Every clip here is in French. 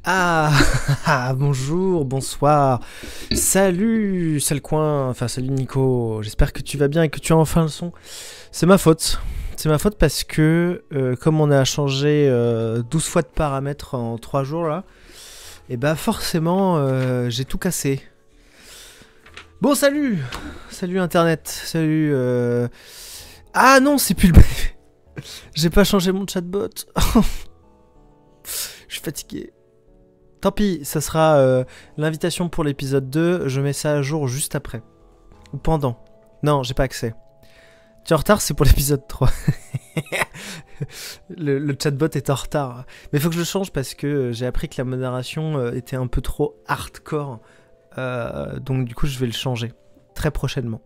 Ah, bonjour, bonsoir, salut, sale coin, enfin salut Nico, j'espère que tu vas bien et que tu as enfin le son. C'est ma faute, parce que comme on a changé 12 fois de paramètres en 3 jours là, et bah forcément j'ai tout cassé. Bon salut internet, salut... Ah non, c'est plus le... J'ai pas changé mon chatbot. Je suis fatigué. Tant pis, ça sera l'invitation pour l'épisode 2. Je mets ça à jour juste après. Ou pendant. Non, j'ai pas accès. Tu es en retard, c'est pour l'épisode 3. le chatbot est en retard. Mais il faut que je le change parce que j'ai appris que la modération était un peu trop hardcore. Donc du coup, je vais le changer. Très prochainement.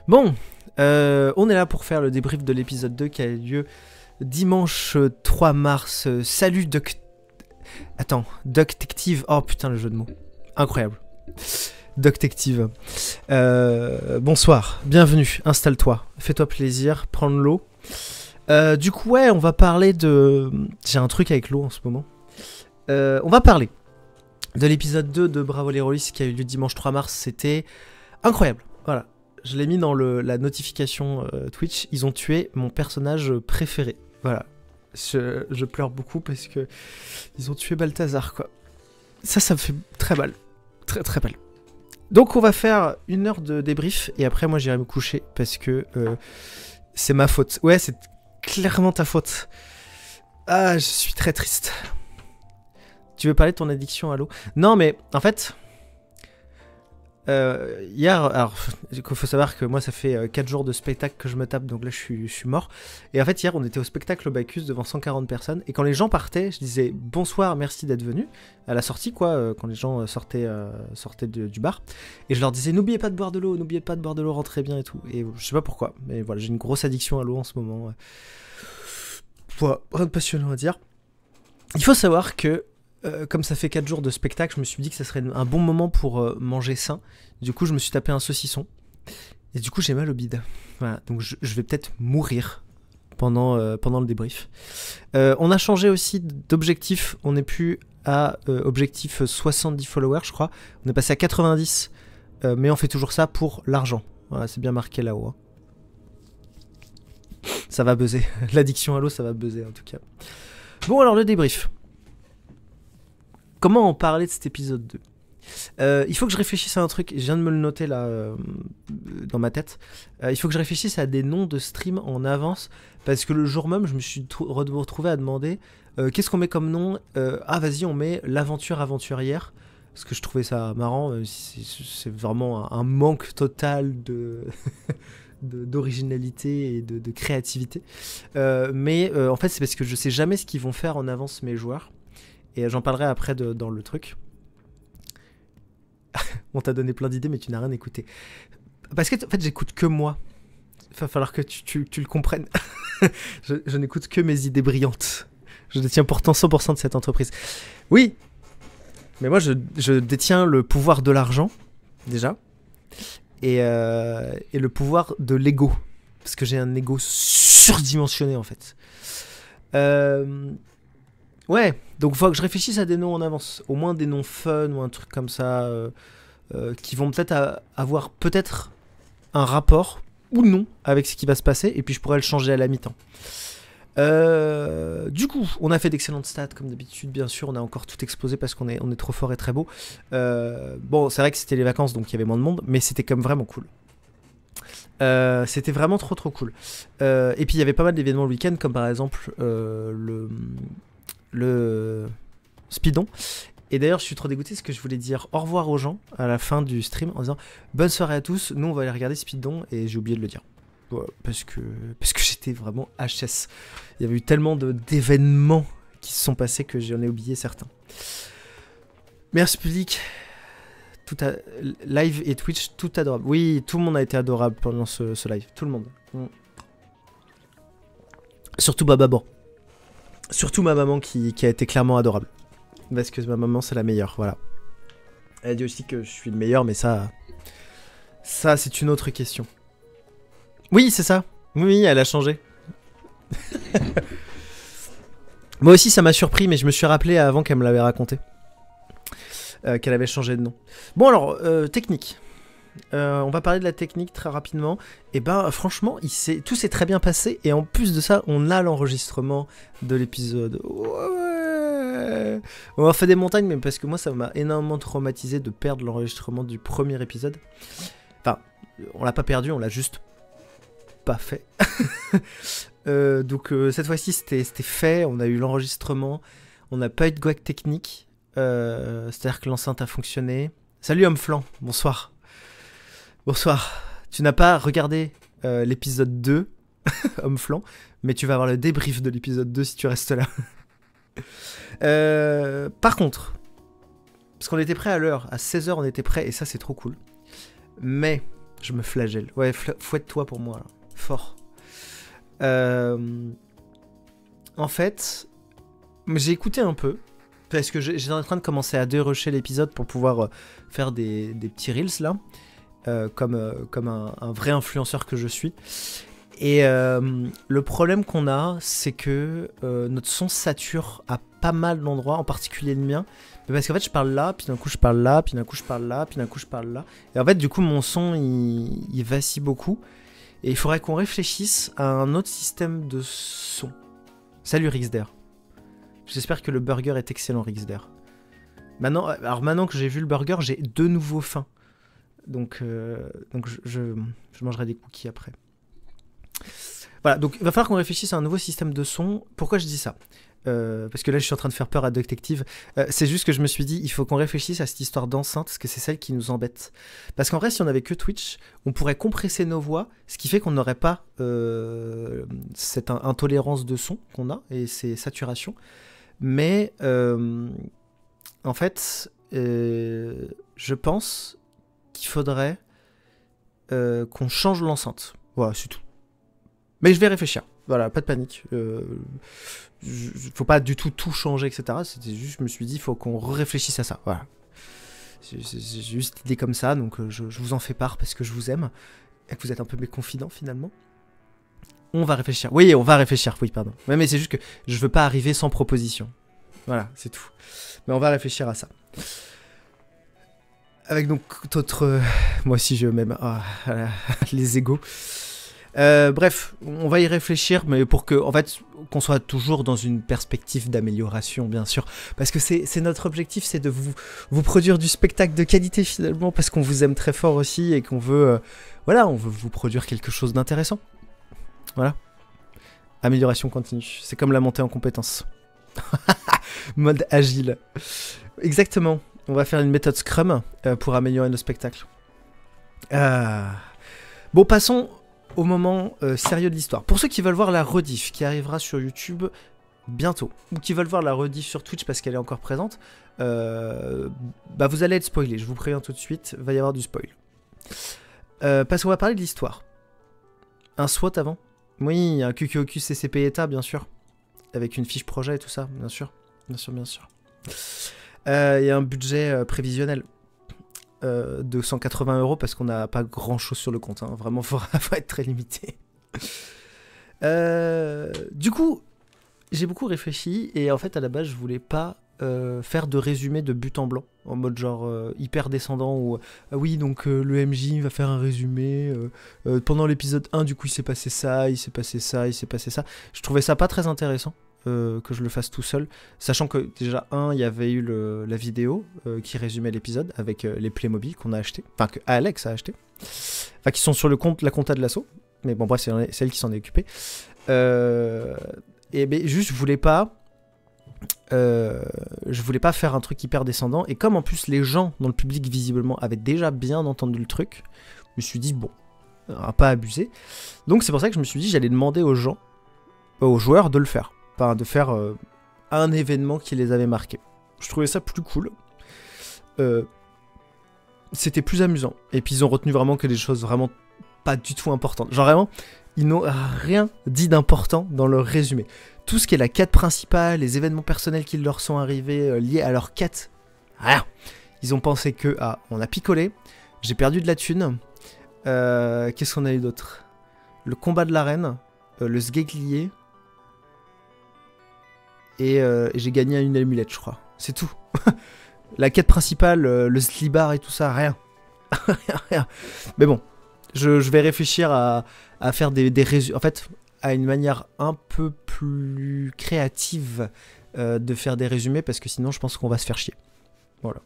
Bon, on est là pour faire le débrief de l'épisode 2 qui a eu lieu dimanche 3 mars. Salut Attends, Ducktective. Oh putain, le jeu de mots. Incroyable. Ducktective. Bonsoir, bienvenue, installe-toi, fais-toi plaisir, prends de l'eau. Du coup, ouais, on va parler de... J'ai un truc avec l'eau en ce moment. On va parler de l'épisode 2 de Bravo les Rollistes qui a eu lieu dimanche 3 mars. C'était incroyable. Voilà, je l'ai mis dans la notification Twitch. Ils ont tué mon personnage préféré. Voilà. Je pleure beaucoup parce que ils ont tué Balthazar, quoi. Ça me fait très mal. Très très mal. Donc on va faire 1 heure de débrief et après moi j'irai me coucher parce que c'est ma faute. Ouais, c'est clairement ta faute. Ah, je suis très triste. Tu veux parler de ton addiction à l'eau? Non mais en fait... hier, alors il faut savoir que moi ça fait 4 jours de spectacle que je me tape, donc là je suis mort. Et en fait hier on était au spectacle au Bacchus devant 140 personnes, et quand les gens partaient, je disais bonsoir, merci d'être venu, à la sortie quoi, quand les gens sortaient du bar, et je leur disais n'oubliez pas de boire de l'eau, rentrez bien et tout. Et je sais pas pourquoi, mais voilà, j'ai une grosse addiction à l'eau en ce moment. Voilà, rien de passionnant à dire. Il faut savoir que comme ça fait 4 jours de spectacle, je me suis dit que ça serait un bon moment pour manger sain. Du coup, je me suis tapé un saucisson. Et du coup, j'ai mal au bide. Voilà, donc je vais peut-être mourir pendant le débrief. On a changé aussi d'objectif. On n'est plus à objectif 70 followers, je crois. On est passé à 90. Mais on fait toujours ça pour l'argent. Voilà, c'est bien marqué là-haut. Hein. Ça va buzzer. L'addiction à l'eau, ça va buzzer en tout cas. Bon, alors le débrief. Comment en parler de cet épisode 2 ? Il faut que je réfléchisse à un truc, je viens de me le noter là dans ma tête. Il faut que je réfléchisse à des noms de stream en avance, parce que le jour même, je me suis retrouvé à demander qu'est-ce qu'on met comme nom. Ah, vas-y, on met l'aventure aventurière, parce que je trouvais ça marrant. C'est vraiment un manque total de. D'originalité et de créativité. Mais en fait, c'est parce que je sais jamais ce qu'ils vont faire en avance mes joueurs. Et j'en parlerai après dans le truc. On t'a donné plein d'idées, mais tu n'as rien écouté. Parce que, en fait, j'écoute que moi. Il va falloir que tu le comprennes. je n'écoute que mes idées brillantes. Je détiens pourtant 100% de cette entreprise. Oui, mais moi, je détiens le pouvoir de l'argent, déjà. Et le pouvoir de l'ego. Parce que j'ai un ego surdimensionné, en fait. Ouais, donc il faut que je réfléchisse à des noms en avance. Au moins des noms fun ou un truc comme ça qui vont peut-être avoir peut-être un rapport ou non avec ce qui va se passer, et puis je pourrais le changer à la mi-temps. Du coup, on a fait d'excellentes stats comme d'habitude, bien sûr. On a encore tout explosé parce qu'on est trop fort et très beau. Bon, c'est vrai que c'était les vacances, donc il y avait moins de monde, mais c'était quand même vraiment cool. C'était vraiment trop cool. Et puis il y avait pas mal d'événements le week-end, comme par exemple le Speedon. Et d'ailleurs, je suis trop dégoûté parce que je voulais dire au revoir aux gens à la fin du stream en disant bonne soirée à tous, nous on va aller regarder Speedon, et j'ai oublié de le dire. Voilà, parce que j'étais vraiment HS. Il y avait eu tellement d'événements qui se sont passés que j'en ai oublié certains. Merci public. Live et Twitch, tout adorable. Oui, tout le monde a été adorable pendant ce live. Tout le monde. Surtout Bababan. Surtout ma maman qui a été clairement adorable. Parce que ma maman, c'est la meilleure, voilà. Elle dit aussi que je suis le meilleur, mais ça c'est une autre question. Oui, c'est ça. Oui, elle a changé. Moi aussi, ça m'a surpris, mais je me suis rappelé avant qu'elle me l'avait raconté. Qu'elle avait changé de nom. Bon, alors, technique. On va parler de la technique très rapidement. Et ben, franchement, tout s'est très bien passé. Et en plus de ça, on a l'enregistrement de l'épisode. Ouais. On a fait des montagnes, mais parce que moi, ça m'a énormément traumatisé de perdre l'enregistrement du premier épisode. Enfin, on l'a pas perdu, on l'a juste pas fait. Donc, cette fois-ci, c'était fait. On a eu l'enregistrement. On n'a pas eu de gouac technique. C'est-à-dire que l'enceinte a fonctionné. Salut, homme flanc. Bonsoir. Bonsoir. Tu n'as pas regardé l'épisode 2, homme flanc, mais tu vas avoir le débrief de l'épisode 2 si tu restes là. Par contre, parce qu'on était prêt à l'heure, à 16h on était prêt, et ça c'est trop cool. Mais, je me flagelle. Ouais, fouette-toi pour moi, là. Fort. En fait, j'ai écouté un peu, parce que j'étais en train de commencer à dérusher l'épisode pour pouvoir faire des petits reels là. Comme un vrai influenceur que je suis. Et le problème qu'on a, c'est que notre son sature à pas mal d'endroits, en particulier le mien. Mais parce qu'en fait, je parle là, puis d'un coup je parle là, puis d'un coup je parle là, puis d'un coup je parle là. Et en fait, du coup, mon son, il vacille beaucoup. Et il faudrait qu'on réfléchisse à un autre système de son. Salut Rixder. J'espère que le burger est excellent, Rixder. Maintenant que j'ai vu le burger, j'ai de nouveau faim. Donc je mangerai des cookies après. Voilà, donc il va falloir qu'on réfléchisse à un nouveau système de son. Pourquoi je dis ça parce que là je suis en train de faire peur à Detective. C'est juste que je me suis dit, il faut qu'on réfléchisse à cette histoire d'enceinte, parce que c'est celle qui nous embête. Parce qu'en vrai, si on avait que Twitch, on pourrait compresser nos voix, ce qui fait qu'on n'aurait pas cette intolérance de son qu'on a, et ces saturations. Mais en fait, je pense qu'il faudrait qu'on change l'enceinte. Voilà, c'est tout. Mais je vais réfléchir. Voilà, pas de panique. Faut pas du tout changer, etc. C'était juste, je me suis dit, il faut qu'on réfléchisse à ça. Voilà. J'ai juste l'idée comme ça, donc je vous en fais part parce que je vous aime et que vous êtes un peu mes confidents finalement. On va réfléchir. Oui, on va réfléchir. Oui, pardon. Ouais, mais c'est juste que je veux pas arriver sans proposition. Voilà, c'est tout. Mais on va réfléchir à ça. Avec donc d'autres... moi aussi je m'aime. Ah, les égos. Bref, on va y réfléchir, mais pour que, en fait, qu'on soit toujours dans une perspective d'amélioration, bien sûr. Parce que c'est notre objectif, c'est de vous produire du spectacle de qualité, finalement, parce qu'on vous aime très fort aussi, et qu'on veut... voilà, on veut vous produire quelque chose d'intéressant. Voilà. Amélioration continue. C'est comme la montée en compétences. Mode agile. Exactement. On va faire une méthode Scrum pour améliorer nos spectacles. Bon, passons au moment sérieux de l'histoire. Pour ceux qui veulent voir la rediff qui arrivera sur YouTube bientôt, ou qui veulent voir la rediff sur Twitch parce qu'elle est encore présente, bah vous allez être spoilé, je vous préviens tout de suite, va y avoir du spoil. Parce qu'on va parler de l'histoire. Un SWOT avant? Oui, un QQOQ CCP État, bien sûr. Avec une fiche projet et tout ça, bien sûr. Bien sûr, bien sûr. Il y a un budget prévisionnel de 180 € parce qu'on n'a pas grand chose sur le compte. Hein. Vraiment, faut être très limité. Du coup, j'ai beaucoup réfléchi et en fait, à la base, je voulais pas faire de résumé de but en blanc en mode genre hyper descendant où oui, donc le MJ va faire un résumé. Pendant l'épisode 1, du coup, il s'est passé ça, il s'est passé ça, il s'est passé ça. Je trouvais ça pas très intéressant. Que je le fasse tout seul, sachant que déjà il y avait eu la vidéo qui résumait l'épisode avec les Playmobil qu'on a acheté, enfin que Alex a acheté, enfin qui sont sur la compta de l'assaut, mais bon bref c'est elle qui s'en est occupée. Et ben juste je voulais pas faire un truc hyper descendant, et comme en plus les gens dans le public visiblement avaient déjà bien entendu le truc, je me suis dit bon, on va pas abuser, donc c'est pour ça que je me suis dit j'allais demander aux gens, aux joueurs de le faire. Enfin, de faire un événement qui les avait marqués. Je trouvais ça plus cool. C'était plus amusant. Et puis ils ont retenu vraiment que des choses vraiment pas du tout importantes. Genre vraiment, ils n'ont rien dit d'important dans leur résumé. Tout ce qui est la quête principale, les événements personnels qui leur sont arrivés liés à leur quête, rien. Ils ont pensé que, on a picolé, j'ai perdu de la thune. Qu'est-ce qu'on a eu d'autre? Le combat de l'arène, le sgeglier. et j'ai gagné une amulette, je crois. C'est tout. La quête principale, le slibar et tout ça, rien. Rien. Mais bon, je vais réfléchir à faire des résumés. En fait, à une manière un peu plus créative de faire des résumés, parce que sinon, je pense qu'on va se faire chier. Voilà.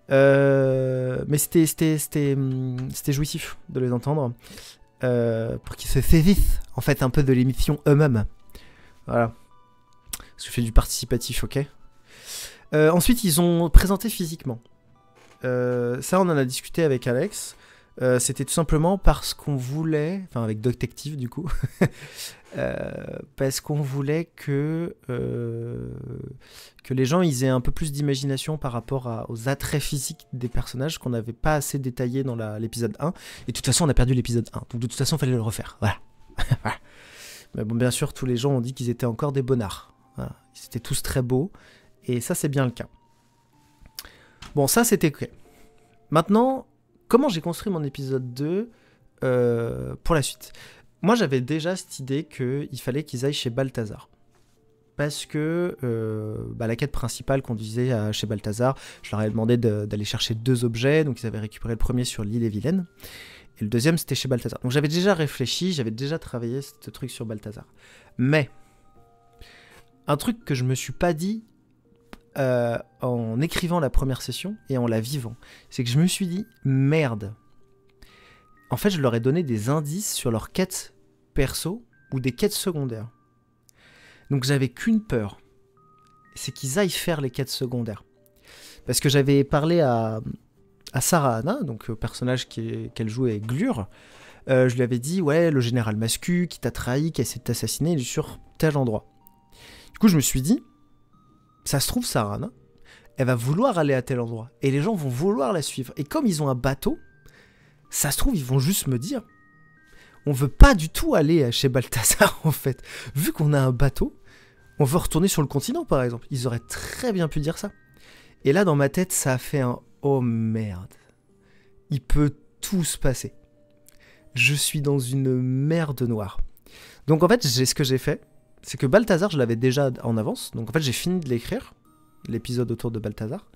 Mais c'était jouissif de les entendre. Pour qu'ils se saisissent, en fait, un peu de l'émission eux-mêmes. Voilà. Parce que je fais du participatif, ok. Ensuite, ils ont présenté physiquement. Ça, on en a discuté avec Alex. C'était tout simplement parce qu'on voulait, enfin avec Doctective du coup, parce qu'on voulait que les gens ils aient un peu plus d'imagination par rapport aux attraits physiques des personnages qu'on n'avait pas assez détaillé dans l'épisode 1. Et de toute façon, on a perdu l'épisode 1, donc de toute façon, il fallait le refaire. Voilà. Mais bon, bien sûr, tous les gens ont dit qu'ils étaient encore des bonnards. Voilà. Ils étaient tous très beaux, et ça, c'est bien le cas. Bon, ça, c'était ok. Maintenant, comment j'ai construit mon épisode 2 pour la suite? Moi, j'avais déjà cette idée qu'il fallait qu'ils aillent chez Balthazar. Parce que la quête principale conduisait chez Balthazar. Je leur ai demandé d'aller chercher 2 objets. Donc, ils avaient récupéré le premier sur l'île et Vilaine. Et le deuxième, c'était chez Balthazar. Donc, j'avais déjà réfléchi, j'avais déjà travaillé ce truc sur Balthazar. Mais, un truc que je me suis pas dit en écrivant la première session et en la vivant, c'est que je me suis dit, merde. En fait, je leur ai donné des indices sur leurs quêtes perso ou des quêtes secondaires. Donc j'avais qu'une peur, c'est qu'ils aillent faire les quêtes secondaires. Parce que j'avais parlé à Sarah Anna, donc le personnage qu'elle joue avec Glure, je lui avais dit, ouais, le général Mascu qui t'a trahi, qui a essayé de t'assassiner, il est sur tel endroit. Du coup, je me suis dit, ça se trouve, Sarah Anna, elle va vouloir aller à tel endroit, et les gens vont vouloir la suivre. Et comme ils ont un bateau, ça se trouve, ils vont juste me dire, on veut pas du tout aller chez Balthazar, en fait. Vu qu'on a un bateau, on veut retourner sur le continent, par exemple. Ils auraient très bien pu dire ça. Et là, dans ma tête, ça a fait un « oh merde ». Il peut tout se passer. Je suis dans une merde noire. Donc en fait, ce que j'ai fait, c'est que Balthazar, je l'avais déjà en avance. Donc en fait, j'ai fini de l'écrire, l'épisode autour de Balthazar.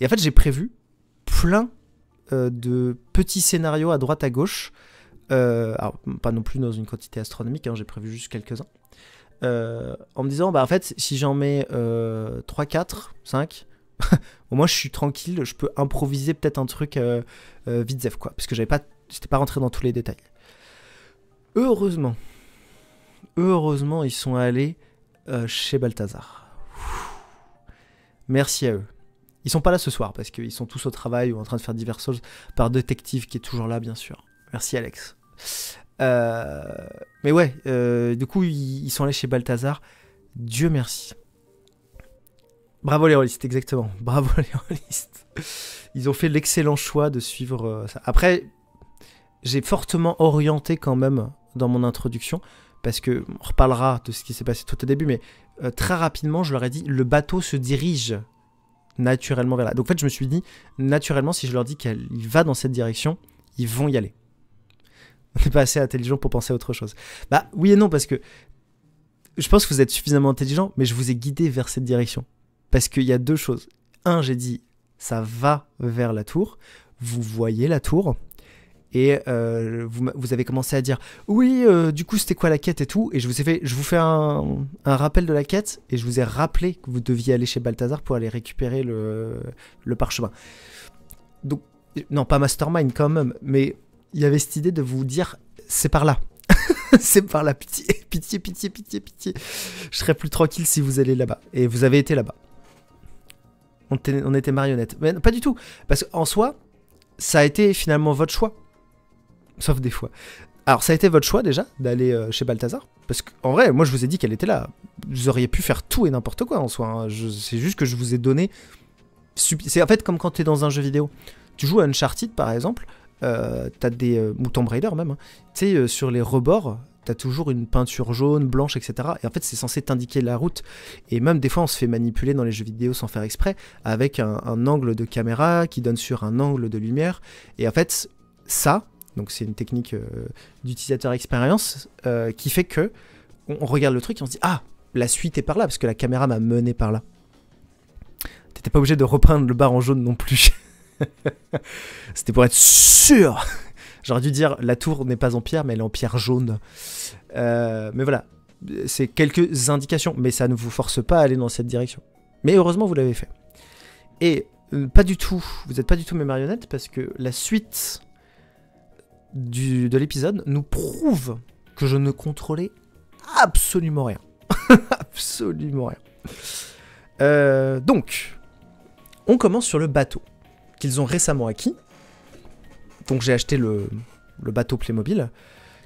Et en fait, j'ai prévu plein de petits scénarios à droite à gauche. Alors, pas non plus dans une quantité astronomique, hein, j'ai prévu juste quelques-uns. En me disant, en fait, si j'en mets 3, 4, 5, au moins je suis tranquille, je peux improviser peut-être un truc vite zef, quoi. Parce que j'étais pas rentré dans tous les détails. Heureusement, ils sont allés chez Balthazar. Merci à eux. Ils sont pas là ce soir, parce qu'ils sont tous au travail ou en train de faire diverses choses, par Détective qui est toujours là, bien sûr. Merci Alex. Mais ouais, du coup, ils sont allés chez Balthazar. Dieu merci. Bravo les rôlistes, exactement. Bravo les rôlistes. Ils ont fait l'excellent choix de suivre ça. Après, j'ai fortement orienté quand même dans mon introduction, parce que on reparlera de ce qui s'est passé tout au début, mais très rapidement, je leur ai dit, le bateau se dirige naturellement vers là. Donc en fait, je me suis dit, naturellement, si je leur dis qu'il va dans cette direction, ils vont y aller. On n'est pas assez intelligent pour penser à autre chose. Bah oui et non, parce que je pense que vous êtes suffisamment intelligent, mais je vous ai guidé vers cette direction. Parce qu'il y a 2 choses. Un, j'ai dit, ça va vers la tour. Vous voyez la tour. Et vous avez commencé à dire, oui, du coup, c'était quoi la quête et tout. Et je vous fais un rappel de la quête. Et je vous ai rappelé que vous deviez aller chez Balthazar pour aller récupérer le parchemin. Donc, non, pas Mastermind quand même, mais il y avait cette idée de vous dire, c'est par là. C'est par là, pitié, pitié, pitié, pitié, pitié. Je serais plus tranquille si vous allez là-bas. Et vous avez été là-bas. On était marionnettes. Mais pas du tout. Parce qu'en soi, ça a été finalement votre choix. Sauf des fois. Alors, ça a été votre choix déjà, d'aller chez Balthazar. Parce qu'en vrai, moi, je vous ai dit qu'elle était là. Vous auriez pu faire tout et n'importe quoi en soi. Hein. C'est juste que je vous ai donné... C'est en fait comme quand tu es dans un jeu vidéo. Tu joues à Uncharted, par exemple. T'as des... ou Tomb Raider même. Hein. Tu sais, sur les rebords, t'as toujours une peinture jaune, blanche, etc. Et en fait, c'est censé t'indiquer la route. Et même des fois, on se fait manipuler dans les jeux vidéo sans faire exprès, avec un angle de caméra qui donne sur un angle de lumière. Et en fait, ça... Donc c'est une technique d'utilisateur expérience qui fait que on regarde le truc et on se dit, ah, la suite est par là, parce que la caméra m'a mené par là. T'étais pas obligé de repeindre le bar en jaune non plus. C'était pour être sûr. J'aurais dû dire la tour n'est pas en pierre, mais elle est en pierre jaune. Mais voilà, c'est quelques indications, mais ça ne vous force pas à aller dans cette direction. Mais heureusement, vous l'avez fait. Et pas du tout, vous n'êtes pas du tout mes marionnettes, parce que la suite de l'épisode nous prouve que je ne contrôlais absolument rien. Absolument rien. Donc, on commence sur le bateau qu'ils ont récemment acquis. Donc j'ai acheté le bateau Playmobil,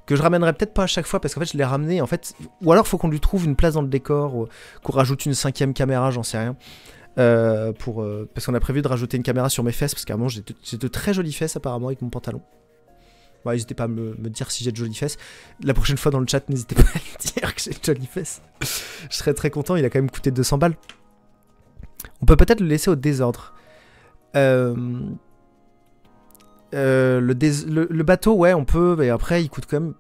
que je ramènerai peut-être pas à chaque fois, parce qu'en fait je l'ai ramené, en fait, ou alors faut qu'on lui trouve une place dans le décor, ou qu'on rajoute une 5e caméra, j'en sais rien. Parce qu'on a prévu de rajouter une caméra sur mes fesses, parce qu'à un moment j'ai de très jolies fesses apparemment avec mon pantalon. Bon, n'hésitez pas à me dire si j'ai de jolies fesses. La prochaine fois dans le chat, n'hésitez pas à me dire que j'ai de jolies fesses. Je serais très content, il a quand même coûté 200 balles. On peut peut-être le laisser au désordre. Le bateau, ouais, on peut, mais après, il coûte quand même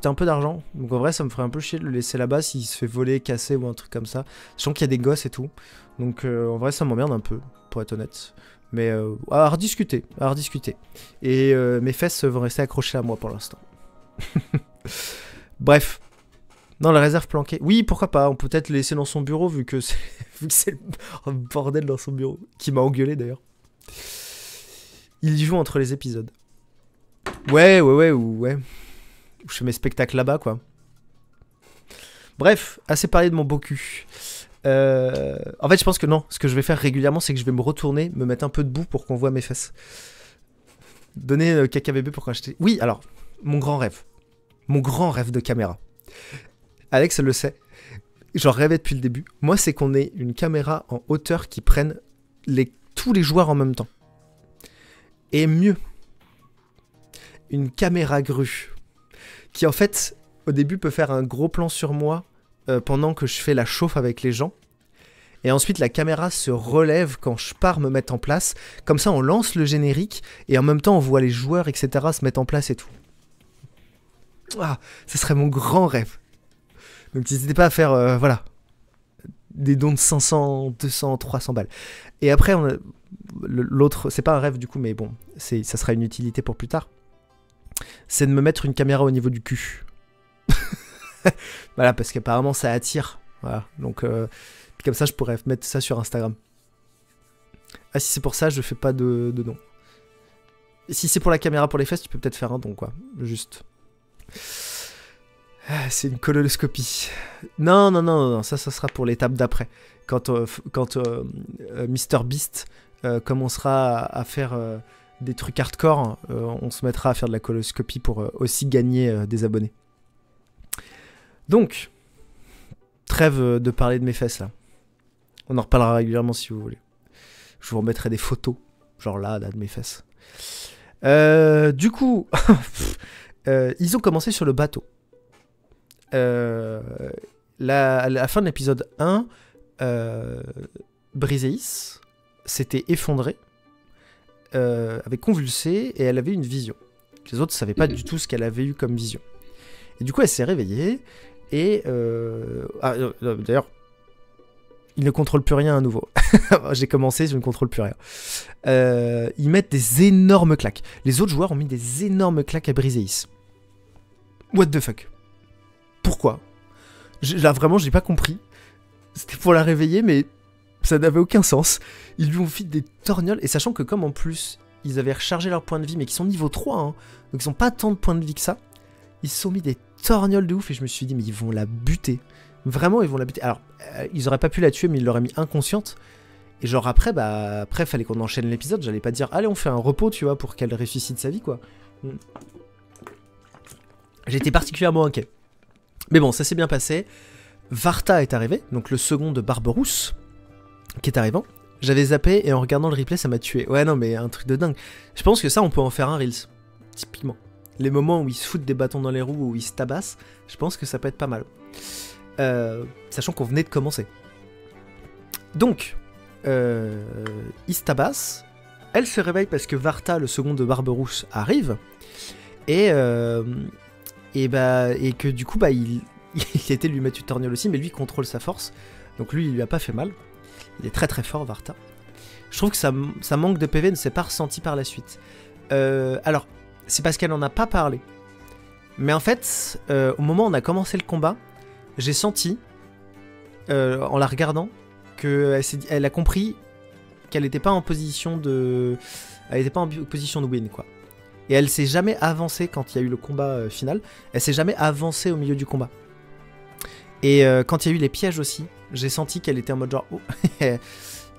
un peu d'argent. Donc en vrai, ça me ferait un peu chier de le laisser là-bas s'il se fait voler, casser ou un truc comme ça. Sachant qu'il y a des gosses et tout. Donc en vrai, ça m'emmerde un peu, pour être honnête. Mais à rediscuter, à rediscuter. Et mes fesses vont rester accrochées à moi pour l'instant. Bref. Non, la réserve planquée. Oui, pourquoi pas, on peut peut-être le laisser dans son bureau, vu que c'est le bordel dans son bureau. Qui m'a engueulé d'ailleurs. Il y joue entre les épisodes. Ouais. Je fais mes spectacles là-bas, quoi. Bref, assez parlé de mon beau cul. En fait, je pense que non. Ce que je vais faire régulièrement, c'est que je vais me retourner, me mettre un peu debout pour qu'on voit mes fesses. Donner caca bébé pour acheter. Oui, alors, mon grand rêve. Mon grand rêve de caméra. Alex le sait. J'en rêvais depuis le début. Moi, c'est qu'on ait une caméra en hauteur qui prenne tous les joueurs en même temps. Et mieux, une caméra grue qui en fait au début peut faire un gros plan sur moi pendant que je fais la chauffe avec les gens, et ensuite la caméra se relève quand je pars me mettre en place, comme ça on lance le générique et en même temps on voit les joueurs etc se mettre en place et tout. Ah, ce serait mon grand rêve. Donc n'hésitez pas à faire voilà, des dons de 500, 200, 300 balles. Et après l'autre, c'est pas un rêve du coup, mais bon, ça sera une utilité pour plus tard. C'est de me mettre une caméra au niveau du cul. Voilà, parce qu'apparemment ça attire. Voilà, donc comme ça je pourrais mettre ça sur Instagram. Ah, si c'est pour ça, je fais pas de don. Et si c'est pour la caméra pour les fesses, tu peux peut-être faire un don, quoi. Juste. Ah, c'est une colonoscopie. Non, ça sera pour l'étape d'après. Quand MrBeast commencera à faire des trucs hardcore, on se mettra à faire de la colonoscopie pour aussi gagner des abonnés. Donc, trêve de parler de mes fesses là. On en reparlera régulièrement si vous voulez. Je vous remettrai des photos, genre là de mes fesses. Du coup, ils ont commencé sur le bateau. La fin de l'épisode 1, Briseis s'était effondrée, avait convulsé et elle avait une vision. Les autres ne savaient pas du tout ce qu'elle avait eu comme vision. Et du coup, elle s'est réveillée et... d'ailleurs, ils ne contrôlent plus rien à nouveau. J'ai commencé, je ne contrôle plus rien. Ils mettent des énormes claques. Les autres joueurs ont mis des énormes claques à Briseis. What the fuck? Pourquoi? Là, vraiment, j'ai pas compris. C'était pour la réveiller, mais ça n'avait aucun sens. Ils lui ont fait des torgnoles, et sachant que comme en plus, ils avaient rechargé leur point de vie, mais qui sont niveau 3, hein, donc ils n'ont pas tant de points de vie que ça, ils se sont mis des torgnoles de ouf, et je me suis dit, mais ils vont la buter. Vraiment, ils vont la buter. Alors, ils auraient pas pu la tuer, mais ils l'auraient mis inconsciente. Et genre après, fallait qu'on enchaîne l'épisode. J'allais pas dire, allez, on fait un repos, tu vois, pour qu'elle ressuscite sa vie, quoi. J'étais particulièrement inquiet. Mais bon, ça s'est bien passé. Varta est arrivé, donc le second de Barberousse, qui est arrivant. J'avais zappé, et en regardant le replay, ça m'a tué. Ouais, non, mais un truc de dingue. Je pense que ça, on peut en faire un Reels, typiquement. Les moments où ils se foutent des bâtons dans les roues, où ils se tabassent, je pense que ça peut être pas mal. Sachant qu'on venait de commencer. Donc, ils se tabassent. Elle se réveille parce que Varta, le second de Barberousse, arrive. Et que du coup, il il a été lui mettre Utorniol aussi, mais lui il contrôle sa force. Donc lui, il lui a pas fait mal. Il est très très fort, Varta. Je trouve que ça manque de PV ne s'est pas ressenti par la suite. Alors, c'est parce qu'elle en a pas parlé. Mais en fait, au moment où on a commencé le combat, j'ai senti, en la regardant, qu'elle a compris qu'elle n'était pas en position de... Elle n'était pas en position de win, quoi. Et elle s'est jamais avancée quand il y a eu le combat final. Elle s'est jamais avancée au milieu du combat. Et quand il y a eu les pièges aussi, j'ai senti qu'elle était en mode genre... Oh,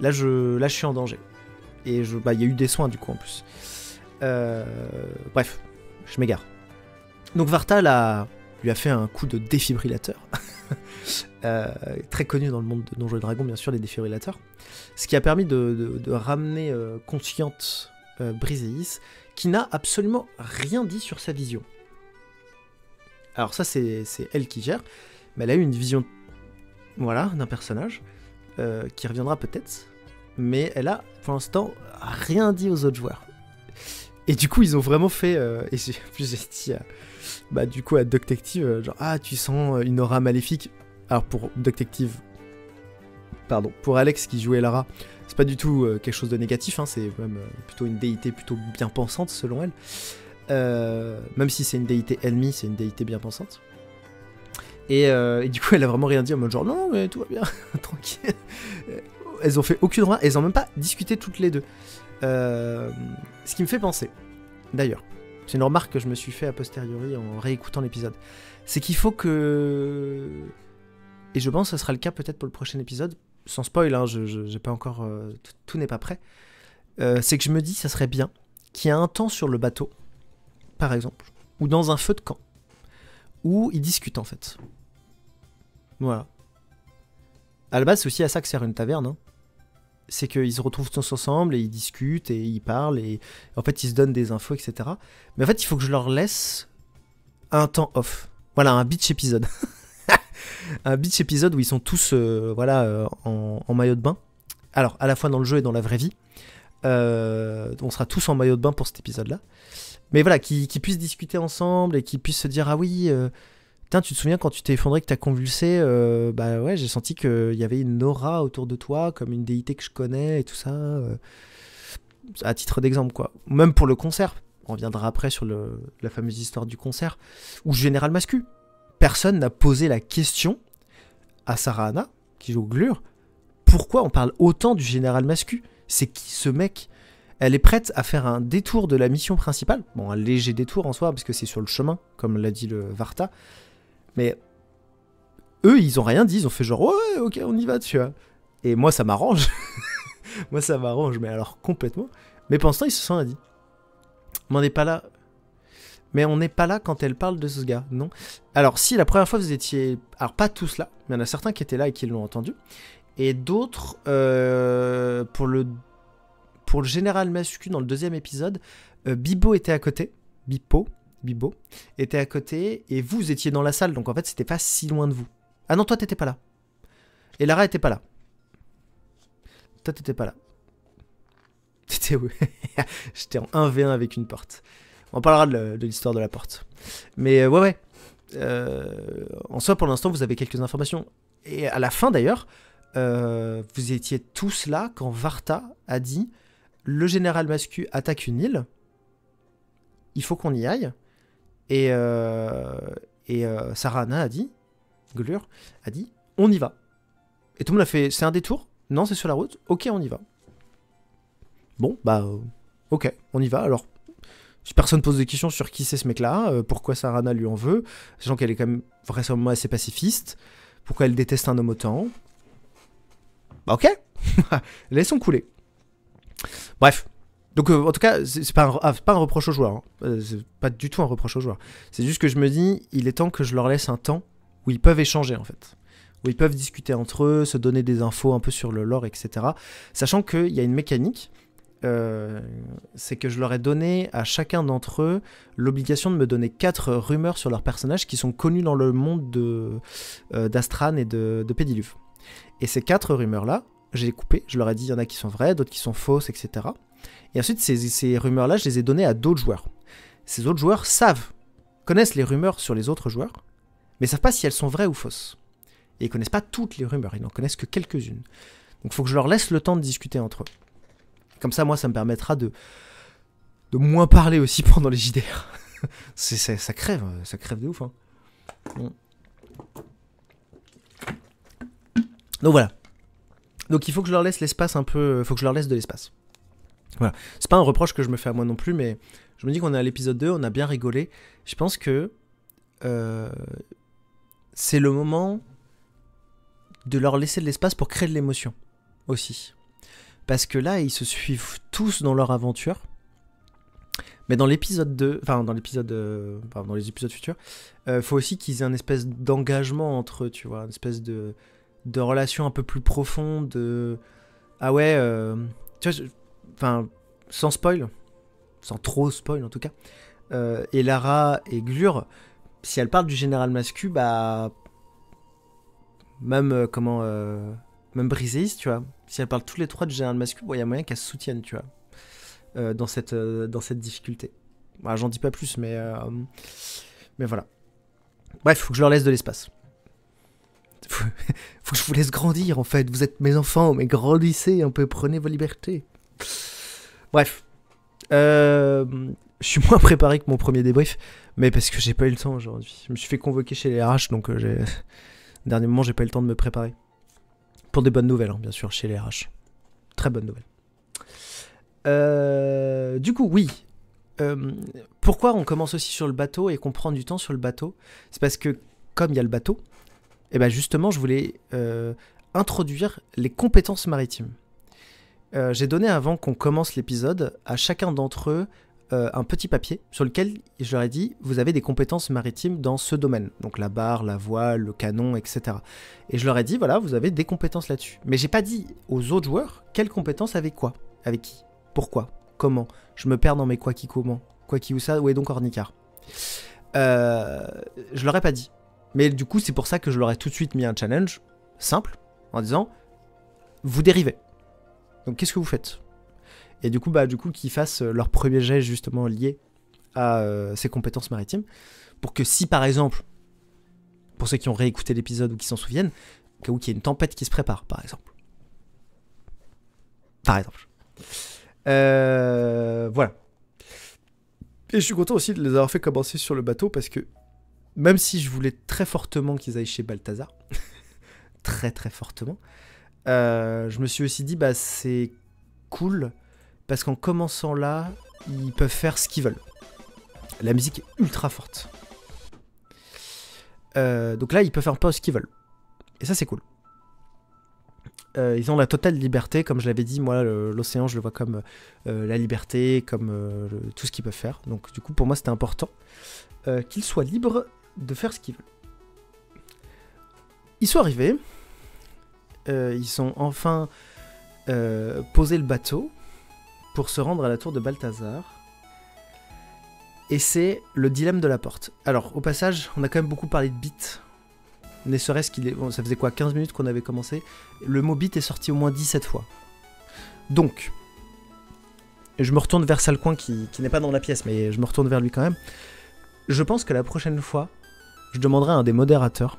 là, je suis en danger. Et il y a eu des soins du coup en plus. Bref, je m'égare. Donc Varta lui a fait un coup de défibrillateur. Très connu dans le monde de Donjons et Dragons, bien sûr, les défibrillateurs. Ce qui a permis de ramener consciente Briseis, qui n'a absolument rien dit sur sa vision. Alors ça, c'est elle qui gère, mais elle a eu une vision, voilà, d'un personnage qui reviendra peut-être, mais elle a, pour l'instant, rien dit aux autres joueurs. Et du coup, ils ont vraiment fait, et j'ai dit, du coup, à Doctective, genre, ah, tu sens une aura maléfique. Alors pour Doctective, pardon, pour Alex qui jouait Lara, c'est pas du tout quelque chose de négatif, hein, c'est même plutôt une déité plutôt bien pensante selon elle. Même si c'est une déité ennemie, c'est une déité bien pensante. Et du coup, elle a vraiment rien dit en mode genre non, mais tout va bien, tranquille. Elles ont fait aucune remarque, elles ont même pas discuté toutes les deux. Ce qui me fait penser, d'ailleurs, c'est une remarque que je me suis fait a posteriori en réécoutant l'épisode, c'est qu'il faut que... Et je pense que ce sera le cas peut-être pour le prochain épisode, sans spoil, hein, j'ai pas encore... tout n'est pas prêt. C'est que je me dis, ça serait bien qu'il y ait un temps sur le bateau, par exemple, ou dans un feu de camp, où ils discutent en fait. Voilà. À la base, c'est aussi à ça que sert une taverne, hein. C'est qu'ils se retrouvent tous ensemble et ils discutent et ils parlent et en fait ils se donnent des infos, etc. Mais en fait, il faut que je leur laisse un temps off. Voilà, un beach épisode. Un beach épisode où ils sont tous en maillot de bain. Alors, à la fois dans le jeu et dans la vraie vie. On sera tous en maillot de bain pour cet épisode-là. Mais voilà, qu'ils puissent discuter ensemble et qu'ils puissent se dire « Ah oui, putain, tu te souviens quand tu t'es effondré, que t'as convulsé bah ouais, j'ai senti qu'il y avait une aura autour de toi, comme une déité que je connais et tout ça. » À titre d'exemple, quoi. Même pour le concert. On reviendra après sur la fameuse histoire du concert. Ou Général Mascu. Personne n'a posé la question à Sarahana, qui joue Glur, pourquoi on parle autant du Général Mascu? C'est qui ce mec? Elle est prête à faire un détour de la mission principale. Bon, un léger détour en soi, parce que c'est sur le chemin, comme l'a dit le Varta. Mais eux, ils ont rien dit, ils ont fait genre, ouais, ok, on y va, tu vois. Et moi, ça m'arrange. Moi, ça m'arrange, mais alors complètement. Mais pour l'instant, ils se sont dit. Mais on n'est pas là. Mais on n'est pas là quand elle parle de ce gars, non? Alors, si la première fois vous étiez... Alors, pas tous là, mais il y en a certains qui étaient là et qui l'ont entendu. Et d'autres, pour le Général Mascu, dans le deuxième épisode, Bibo était à côté. Bibo était à côté. Et vous étiez dans la salle, donc en fait, c'était pas si loin de vous. Ah non, toi, t'étais pas là. Et Lara était pas là. Toi, t'étais pas là. T'étais où? J'étais en 1v1 avec une porte. On parlera de l'histoire de la porte. Mais ouais. En soi, pour l'instant, vous avez quelques informations. Et à la fin, d'ailleurs, vous étiez tous là quand Varta a dit « Le Général Mascu attaque une île. Il faut qu'on y aille. » Et Sarahana a dit, Glur a dit « On y va. » Et tout le monde a fait « C'est un détour? Non, c'est sur la route. Ok, on y va. » Bon, ok, on y va. Alors, si personne pose des questions sur qui c'est ce mec-là, pourquoi Sarahana lui en veut, sachant qu'elle est quand même vraisemblablement assez pacifiste, pourquoi elle déteste un homme autant. Bah ok, laissons couler. Bref, donc en tout cas, c'est pas un reproche aux joueurs, hein. C'est pas du tout un reproche aux joueurs. C'est juste que je me dis, il est temps que je leur laisse un temps où ils peuvent échanger en fait. Où ils peuvent discuter entre eux, se donner des infos un peu sur le lore, etc. Sachant qu'il y a une mécanique... c'est que je leur ai donné à chacun d'entre eux l'obligation de me donner 4 rumeurs sur leurs personnages qui sont connus dans le monde d'Astran et de Pédiluve. Et ces 4 rumeurs-là, j'ai coupé, je leur ai dit il y en a qui sont vraies, d'autres qui sont fausses, etc. Et ensuite, ces rumeurs-là, je les ai données à d'autres joueurs. Ces autres joueurs connaissent les rumeurs sur les autres joueurs, mais ils savent pas si elles sont vraies ou fausses. Et ils connaissent pas toutes les rumeurs, ils n'en connaissent que quelques-unes. Donc il faut que je leur laisse le temps de discuter entre eux. Comme ça, moi, ça me permettra de moins parler aussi pendant les JDR. Ça crève de ouf. Hein. Donc voilà. Donc il faut que je leur laisse l'espace un peu, faut que je leur laisse de l'espace. Voilà. C'est pas un reproche que je me fais à moi non plus, mais je me dis qu'on est à l'épisode 2, on a bien rigolé. Je pense que c'est le moment de leur laisser de l'espace pour créer de l'émotion aussi. Parce que là, ils se suivent tous dans leur aventure. Mais dans l'épisode 2, enfin dans les épisodes futurs, faut aussi qu'ils aient une espèce d'engagement entre eux, tu vois, une espèce de relation un peu plus profonde. Ah ouais, tu vois, enfin, sans spoil, sans trop spoil en tout cas, Elara et Glur, si elles parlent du général Mascu, bah même même Briseis, tu vois, si elles parlent tous les trois du général Mascu, bon, y a moyen qu'elles se soutiennent, tu vois, dans cette difficulté. Bah, j'en dis pas plus, mais voilà. Bref, faut que je leur laisse de l'espace. Faut que je vous laisse grandir, en fait. Vous êtes mes enfants, mais grandissez un peu, prenez vos libertés. Bref. Je suis moins préparé que mon premier débrief, mais parce que j'ai pas eu le temps aujourd'hui. Je me suis fait convoquer chez les RH, donc dernier moment, j'ai pas eu le temps de me préparer. Pour des bonnes nouvelles, hein, bien sûr, chez les RH. Très bonnes nouvelles. Du coup, oui. Pourquoi on commence aussi sur le bateau et qu'on prend du temps sur le bateau? C'est parce que, comme il y a le bateau, et ben justement, je voulais introduire les compétences maritimes. J'ai donné, avant qu'on commence l'épisode, à chacun d'entre eux un petit papier sur lequel je leur ai dit, vous avez des compétences maritimes dans ce domaine. Donc la barre, la voile, le canon, etc. Et je leur ai dit, voilà, vous avez des compétences là-dessus. Mais j'ai pas dit aux autres joueurs quelles compétences avec quoi, avec qui, pourquoi, comment. Je me perds dans mes quoi qui comment, quoi qui ou ça, où est donc Ornicar. Je leur ai pas dit. Mais du coup, c'est pour ça que je leur ai tout de suite mis un challenge simple, en disant, vous dérivez. Donc qu'est-ce que vous faites? Et du coup, qu'ils fassent leur premier jet justement lié à ces compétences maritimes, pour que si par exemple, pour ceux qui ont réécouté l'épisode ou qui s'en souviennent, ou qu'il y ait une tempête qui se prépare, par exemple. Voilà. Et je suis content aussi de les avoir fait commencer sur le bateau, parce que même si je voulais très fortement qu'ils aillent chez Balthazar, très très fortement, je me suis aussi dit, bah c'est cool, parce qu'en commençant là, ils peuvent faire ce qu'ils veulent. La musique est ultra forte. Donc là, ils peuvent faire pas ce qu'ils veulent. Et ça, c'est cool. Ils ont la totale liberté, comme je l'avais dit, moi, l'océan, je le vois comme la liberté, comme tout ce qu'ils peuvent faire. Donc du coup, pour moi, c'était important qu'ils soient libres de faire ce qu'ils veulent. Ils sont arrivés. Ils ont enfin posé le bateau pour se rendre à la tour de Balthazar. Et c'est le dilemme de la porte. Alors, au passage, on a quand même beaucoup parlé de bits. Ne serait-ce qu'il est... Bon, ça faisait quoi, 15 minutes qu'on avait commencé. Le mot bit est sorti au moins 17 fois. Donc, je me retourne vers Salcoin qui n'est pas dans la pièce, mais je me retourne vers lui quand même. Je pense que la prochaine fois, je demanderai à un des modérateurs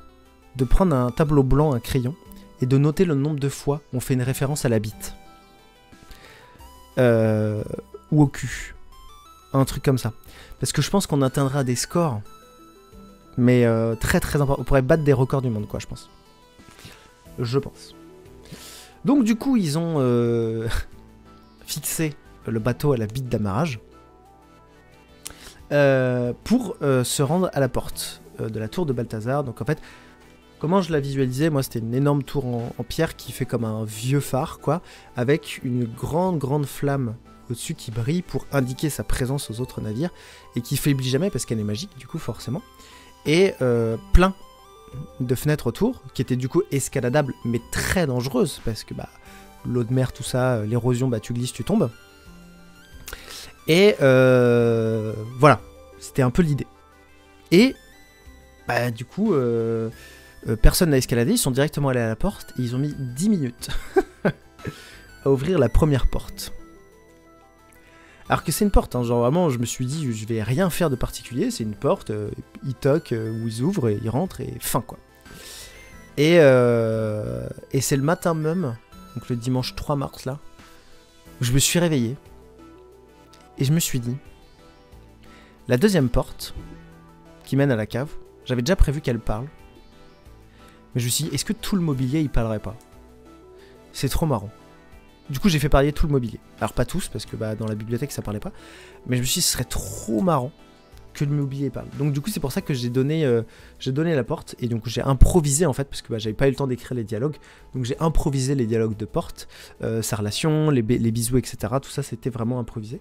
de prendre un tableau blanc, un crayon, et de noter le nombre de fois où on fait une référence à la bite. Ou au cul. Un truc comme ça. Parce que je pense qu'on atteindra des scores, mais très très importants. On pourrait battre des records du monde, quoi, je pense. Je pense. Donc du coup, ils ont fixé le bateau à la bite d'amarrage pour se rendre à la porte de la tour de Balthazar. Donc en fait, comment je la visualisais, moi c'était une énorme tour en pierre qui fait comme un vieux phare, quoi, avec une grande flamme au-dessus qui brille pour indiquer sa présence aux autres navires, et qui faiblit jamais parce qu'elle est magique, du coup, forcément. Et plein de fenêtres autour, qui étaient du coup escaladables, mais très dangereuses, parce que l'eau de mer, tout ça, l'érosion, tu glisses, tu tombes. Et voilà, c'était un peu l'idée. Et du coup... personne n'a escaladé, ils sont directement allés à la porte et ils ont mis 10 minutes à ouvrir la première porte. Alors que c'est une porte, hein, genre vraiment, je me suis dit, je vais rien faire de particulier, c'est une porte, ils toquent, ou ils ouvrent, et ils rentrent, et fin, quoi. Et c'est le matin même, donc le dimanche 3 mars, là, où je me suis réveillé, et je me suis dit, la deuxième porte, qui mène à la cave, j'avais déjà prévu qu'elle parle, mais je me suis dit, est-ce que tout le mobilier, il parlerait pas? C'est trop marrant. Du coup, j'ai fait parler tout le mobilier. Alors, pas tous, parce que bah, dans la bibliothèque, ça parlait pas. Mais je me suis dit, ce serait trop marrant que le mobilier parle. Donc, du coup, c'est pour ça que j'ai donné la porte. Et donc, j'ai improvisé, en fait, parce que bah, j'avais pas eu le temps d'écrire les dialogues. Donc, j'ai improvisé les dialogues de porte, sa relation, les bisous, etc. Tout ça, c'était vraiment improvisé.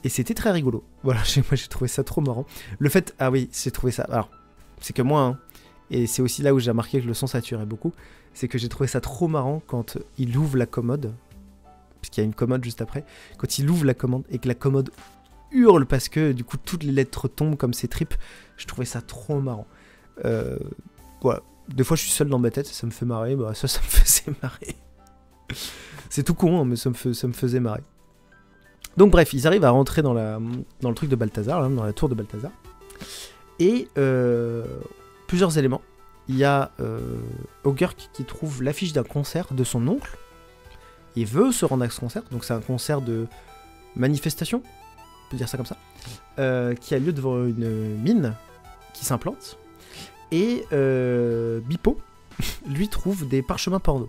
Et c'était très rigolo. Voilà, moi, j'ai trouvé ça trop marrant. Le fait... Ah oui, j'ai trouvé ça... Alors, c'est que moi, hein, et c'est aussi là où j'ai remarqué que le son saturait beaucoup, c'est que j'ai trouvé ça trop marrant quand il ouvre la commode, parce qu'il y a une commode juste après, quand il ouvre la commode et que la commode hurle parce que du coup toutes les lettres tombent comme ses tripes, je trouvais ça trop marrant. Voilà, des fois je suis seul dans ma tête, ça me fait marrer, bah ça me faisait marrer. C'est tout con, hein, mais ça me faisait marrer. Donc bref, ils arrivent à rentrer dans le truc de Balthazar, là, dans la tour de Balthazar, et plusieurs éléments. Il y a Ogurk qui trouve l'affiche d'un concert de son oncle. Il veut se rendre à ce concert, donc c'est un concert de manifestation, on peut dire ça comme ça, qui a lieu devant une mine qui s'implante. Et Bipo, lui, trouve des parchemins porno.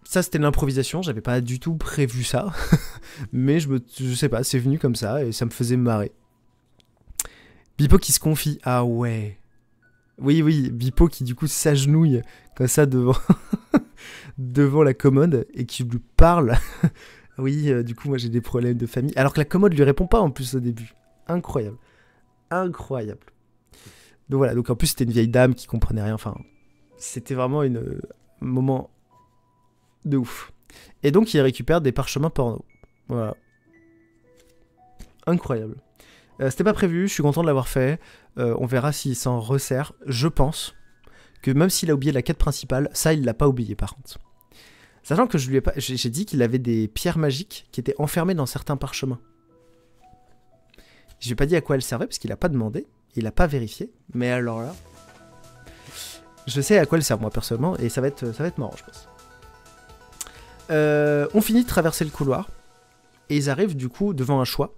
Ça, c'était de l'improvisation, j'avais pas du tout prévu ça, mais je sais pas, c'est venu comme ça et ça me faisait marrer. Bipo qui se confie, ah ouais. Oui, Bipo qui du coup s'agenouille comme ça devant la commode et qui lui parle. Oui, du coup moi j'ai des problèmes de famille. Alors que la commode lui répond pas en plus au début. Incroyable. Incroyable. Donc voilà, donc en plus c'était une vieille dame qui comprenait rien. Enfin, c'était vraiment un moment de ouf. Et donc il récupère des parchemins porno. Voilà. Incroyable. C'était pas prévu, je suis content de l'avoir fait. On verra s'il s'en resserre. Je pense que même s'il a oublié la quête principale, ça il l'a pas oublié par contre. Sachant que j'ai dit qu'il avait des pierres magiques qui étaient enfermées dans certains parchemins. Je lui ai pas dit à quoi elles servaient parce qu'il a pas demandé, il a pas vérifié. Mais alors là, je sais à quoi elles servent moi personnellement et ça va être marrant je pense. On finit de traverser le couloir et ils arrivent du coup devant un choix.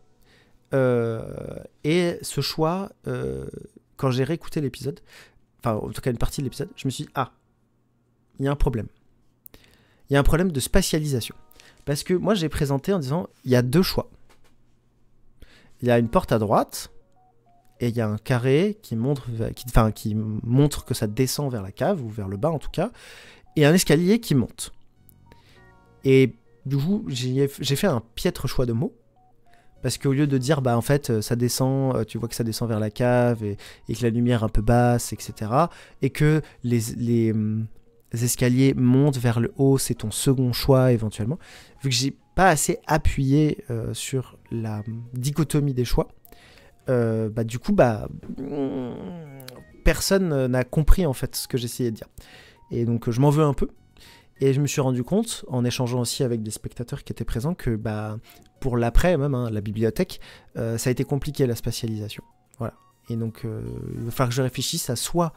Et ce choix, quand j'ai réécouté l'épisode, enfin en tout cas une partie de l'épisode, je me suis dit, ah, il y a un problème. Il y a un problème de spatialisation. Parce que moi j'ai présenté en disant, il y a deux choix. Il y a une porte à droite, et il y a un carré qui montre que ça descend vers la cave, ou vers le bas en tout cas, et un escalier qui monte. Et du coup, j'ai fait un piètre choix de mots, parce qu'au lieu de dire, bah en fait, ça descend, tu vois que ça descend vers la cave, et que la lumière est un peu basse, etc., et que les escaliers montent vers le haut, c'est ton second choix éventuellement, vu que j'ai pas assez appuyé sur la dichotomie des choix, bah du coup, bah personne n'a compris en fait ce que j'essayais de dire. Et donc je m'en veux un peu. Et je me suis rendu compte, en échangeant aussi avec des spectateurs qui étaient présents, que bah, pour l'après même, hein, la bibliothèque, ça a été compliqué la spatialisation. Voilà. Et donc il va falloir que je réfléchisse à soit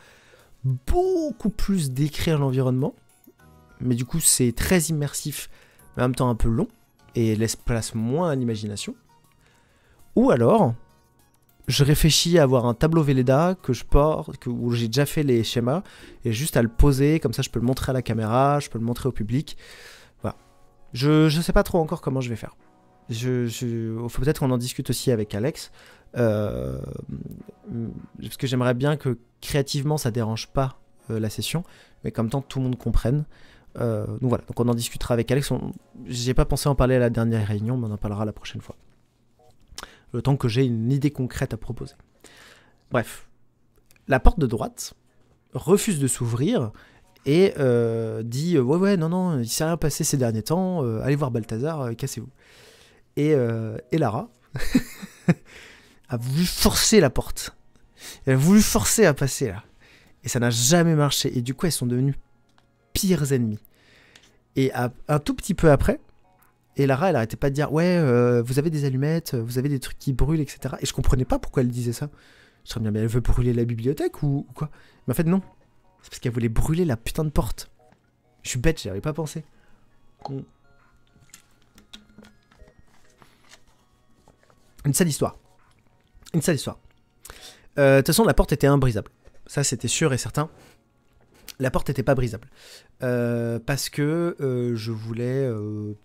beaucoup plus décrire l'environnement, mais du coup c'est très immersif, mais en même temps un peu long, et laisse place moins à l'imagination. Ou alors, je réfléchis à avoir un tableau Velleda que je porte, où j'ai déjà fait les schémas, et juste à le poser, comme ça je peux le montrer à la caméra, je peux le montrer au public. Voilà. Je sais pas trop encore comment je vais faire. Faut peut-être qu'on en discute aussi avec Alex, parce que j'aimerais bien que créativement ça dérange pas la session, mais qu'en même temps tout le monde comprenne. Donc voilà, donc on en discutera avec Alex. J'ai pas pensé en parler à la dernière réunion, mais on en parlera la prochaine fois. Le temps que j'ai une idée concrète à proposer. Bref, la porte de droite refuse de s'ouvrir et dit ouais non, il s'est rien passé ces derniers temps, allez voir Balthazar, cassez-vous. Et Lara a voulu forcer la porte. Elle a voulu forcer à passer là. Et ça n'a jamais marché. Et du coup, elles sont devenues pires ennemies. Et un tout petit peu après, Et Lara, elle arrêtait pas de dire, ouais, vous avez des allumettes, vous avez des trucs qui brûlent, etc. Et je comprenais pas pourquoi elle disait ça. Je serais bien, mais elle veut brûler la bibliothèque ou quoi? Mais en fait, non. C'est parce qu'elle voulait brûler la putain de porte. Je suis bête, j'y avais pas pensé. Une sale histoire. Une sale histoire. De toute façon, la porte était imbrisable. Ça, c'était sûr et certain. La porte n'était pas brisable. Parce que je voulais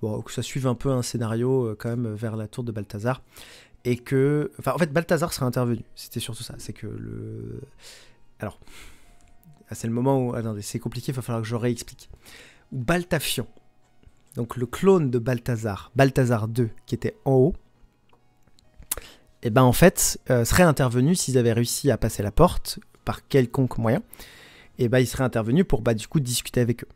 que ça suive un peu un scénario quand même vers la tour de Balthazar. Et que... Enfin, en fait, Balthazar serait intervenu. C'était surtout ça. C'est que le... Alors... C'est le moment où... Attendez, c'est compliqué, il va falloir que je réexplique. Où Baltafion, donc le clone de Balthazar, Balthazar II, qui était en haut, et ben en fait, serait intervenu s'ils avaient réussi à passer la porte, par quelconque moyen, et ben il serait intervenu pour du coup discuter avec eux.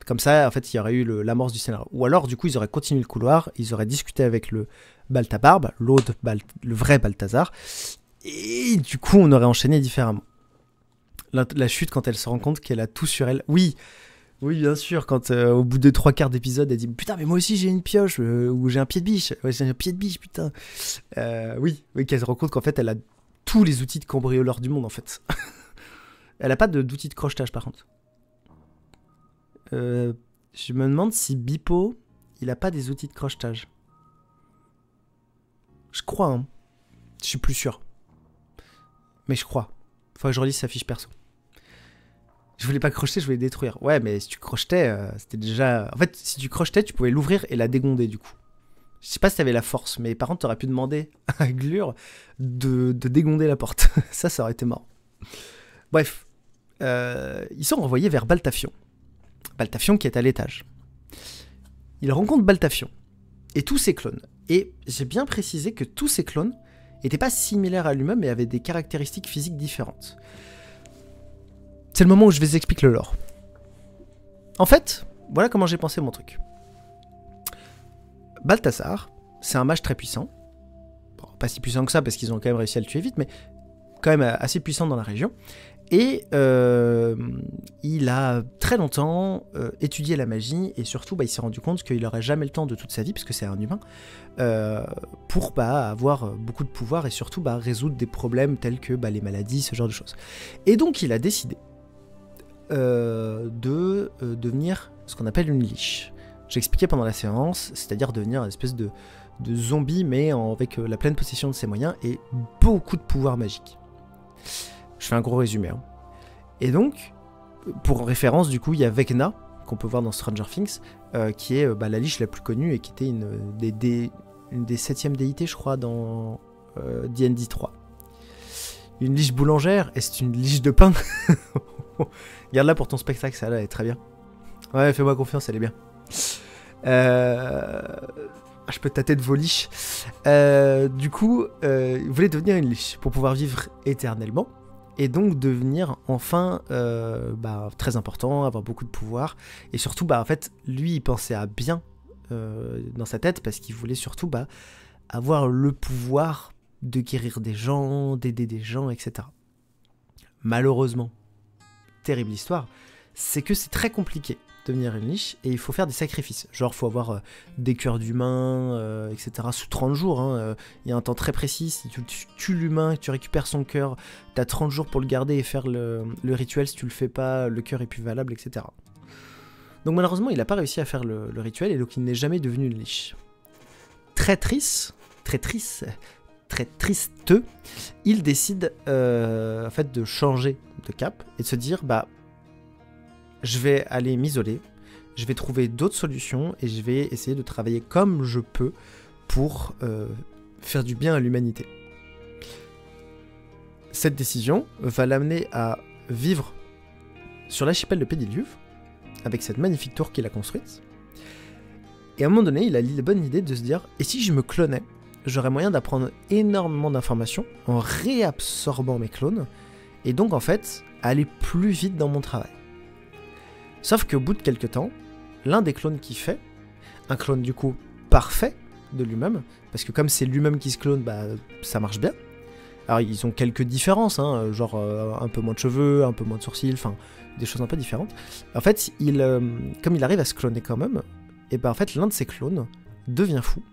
Comme ça, en fait, il y aurait eu l'amorce du scénario. Ou alors, du coup, ils auraient continué le couloir, ils auraient discuté avec le Baltabarbe, le vrai Balthazar, et du coup, on aurait enchaîné différemment. La chute, quand elle se rend compte qu'elle a tout sur elle. Oui, bien sûr, quand au bout de 3/4 d'épisode, elle dit « Putain, mais moi aussi j'ai une pioche, ou j'ai un pied de biche. Ouais, j'ai un pied de biche, putain. » Oui, qu'elle se rend compte qu'en fait, elle a tous les outils de cambrioleur du monde, en fait. Elle a pas d'outils de crochetage, par contre. Je me demande si Bipo, il a pas des outils de crochetage. Je crois, hein. Je suis plus sûr. Mais je crois. Faut que je relise sa fiche perso. Je voulais pas crocheter, je voulais détruire. Ouais, mais si tu crochetais, c'était déjà... En fait, si tu crochetais, tu pouvais l'ouvrir et la dégonder, du coup. Je sais pas si t'avais la force, mais par contre, t'aurais pu demander à Glure de dégonder la porte. Ça aurait été marrant. Bref. Ils sont renvoyés vers Baltafion. Baltafion qui est à l'étage. Il rencontre Baltafion. Et tous ses clones. Et j'ai bien précisé que tous ces clones n'étaient pas similaires à lui-même, mais avaient des caractéristiques physiques différentes. C'est le moment où je vous explique le lore. En fait, voilà comment j'ai pensé mon truc. Balthazar, c'est un mage très puissant. Bon, pas si puissant que ça, parce qu'ils ont quand même réussi à le tuer vite, mais quand même assez puissant dans la région. Et il a très longtemps étudié la magie, et surtout, il s'est rendu compte qu'il n'aurait jamais le temps de toute sa vie, parce que c'est un humain, pour avoir beaucoup de pouvoir, et surtout résoudre des problèmes tels que les maladies, ce genre de choses. Et donc, il a décidé de devenir ce qu'on appelle une liche. J'ai expliqué pendant la séance, c'est-à-dire devenir une espèce de zombie, mais avec la pleine possession de ses moyens et beaucoup de pouvoir magique. Je fais un gros résumé. Hein. Et donc, pour référence, du coup, il y a Vecna, qu'on peut voir dans Stranger Things, qui est la liche la plus connue et qui était une des 7e déités, je crois, dans D&D 3. Une liche boulangère, et c'est une liche de pain. Garde-la pour ton spectacle, ça là, elle est très bien. Ouais, fais-moi confiance, elle est bien. Je peux tâter de vos liches. Du coup, il voulait devenir une liche pour pouvoir vivre éternellement. Et donc devenir enfin très important, avoir beaucoup de pouvoir. Et surtout, en fait, lui, il pensait à bien dans sa tête parce qu'il voulait surtout avoir le pouvoir de guérir des gens, d'aider des gens, etc. Malheureusement, terrible histoire, c'est que c'est très compliqué de devenir une liche et il faut faire des sacrifices. Genre, il faut avoir des cœurs d'humains, etc. sous 30 jours. Hein, il y a un temps très précis. Si tu tues l'humain, que tu récupères son cœur, tu as 30 jours pour le garder et faire le rituel. Si tu le fais pas, le cœur est plus valable, etc. Donc malheureusement, il n'a pas réussi à faire le rituel et donc il n'est jamais devenu une liche. Très triste, il décide en fait de changer de cap et de se dire je vais aller m'isoler, je vais trouver d'autres solutions et je vais essayer de travailler comme je peux pour faire du bien à l'humanité. Cette décision va l'amener à vivre sur l'archipel de Pédiluve avec cette magnifique tour qu'il a construite. Et à un moment donné, il a la bonne idée de se dire et si je me clonais, j'aurais moyen d'apprendre énormément d'informations en réabsorbant mes clones et donc en fait aller plus vite dans mon travail. Sauf qu'au bout de quelques temps, l'un des clones qu'il fait, un clone du coup parfait de lui-même, parce que comme c'est lui-même qui se clone, ça marche bien. Alors ils ont quelques différences, hein, genre un peu moins de cheveux, un peu moins de sourcils, enfin des choses un peu différentes. En fait, comme il arrive à se cloner quand même, et en fait l'un de ses clones devient fou,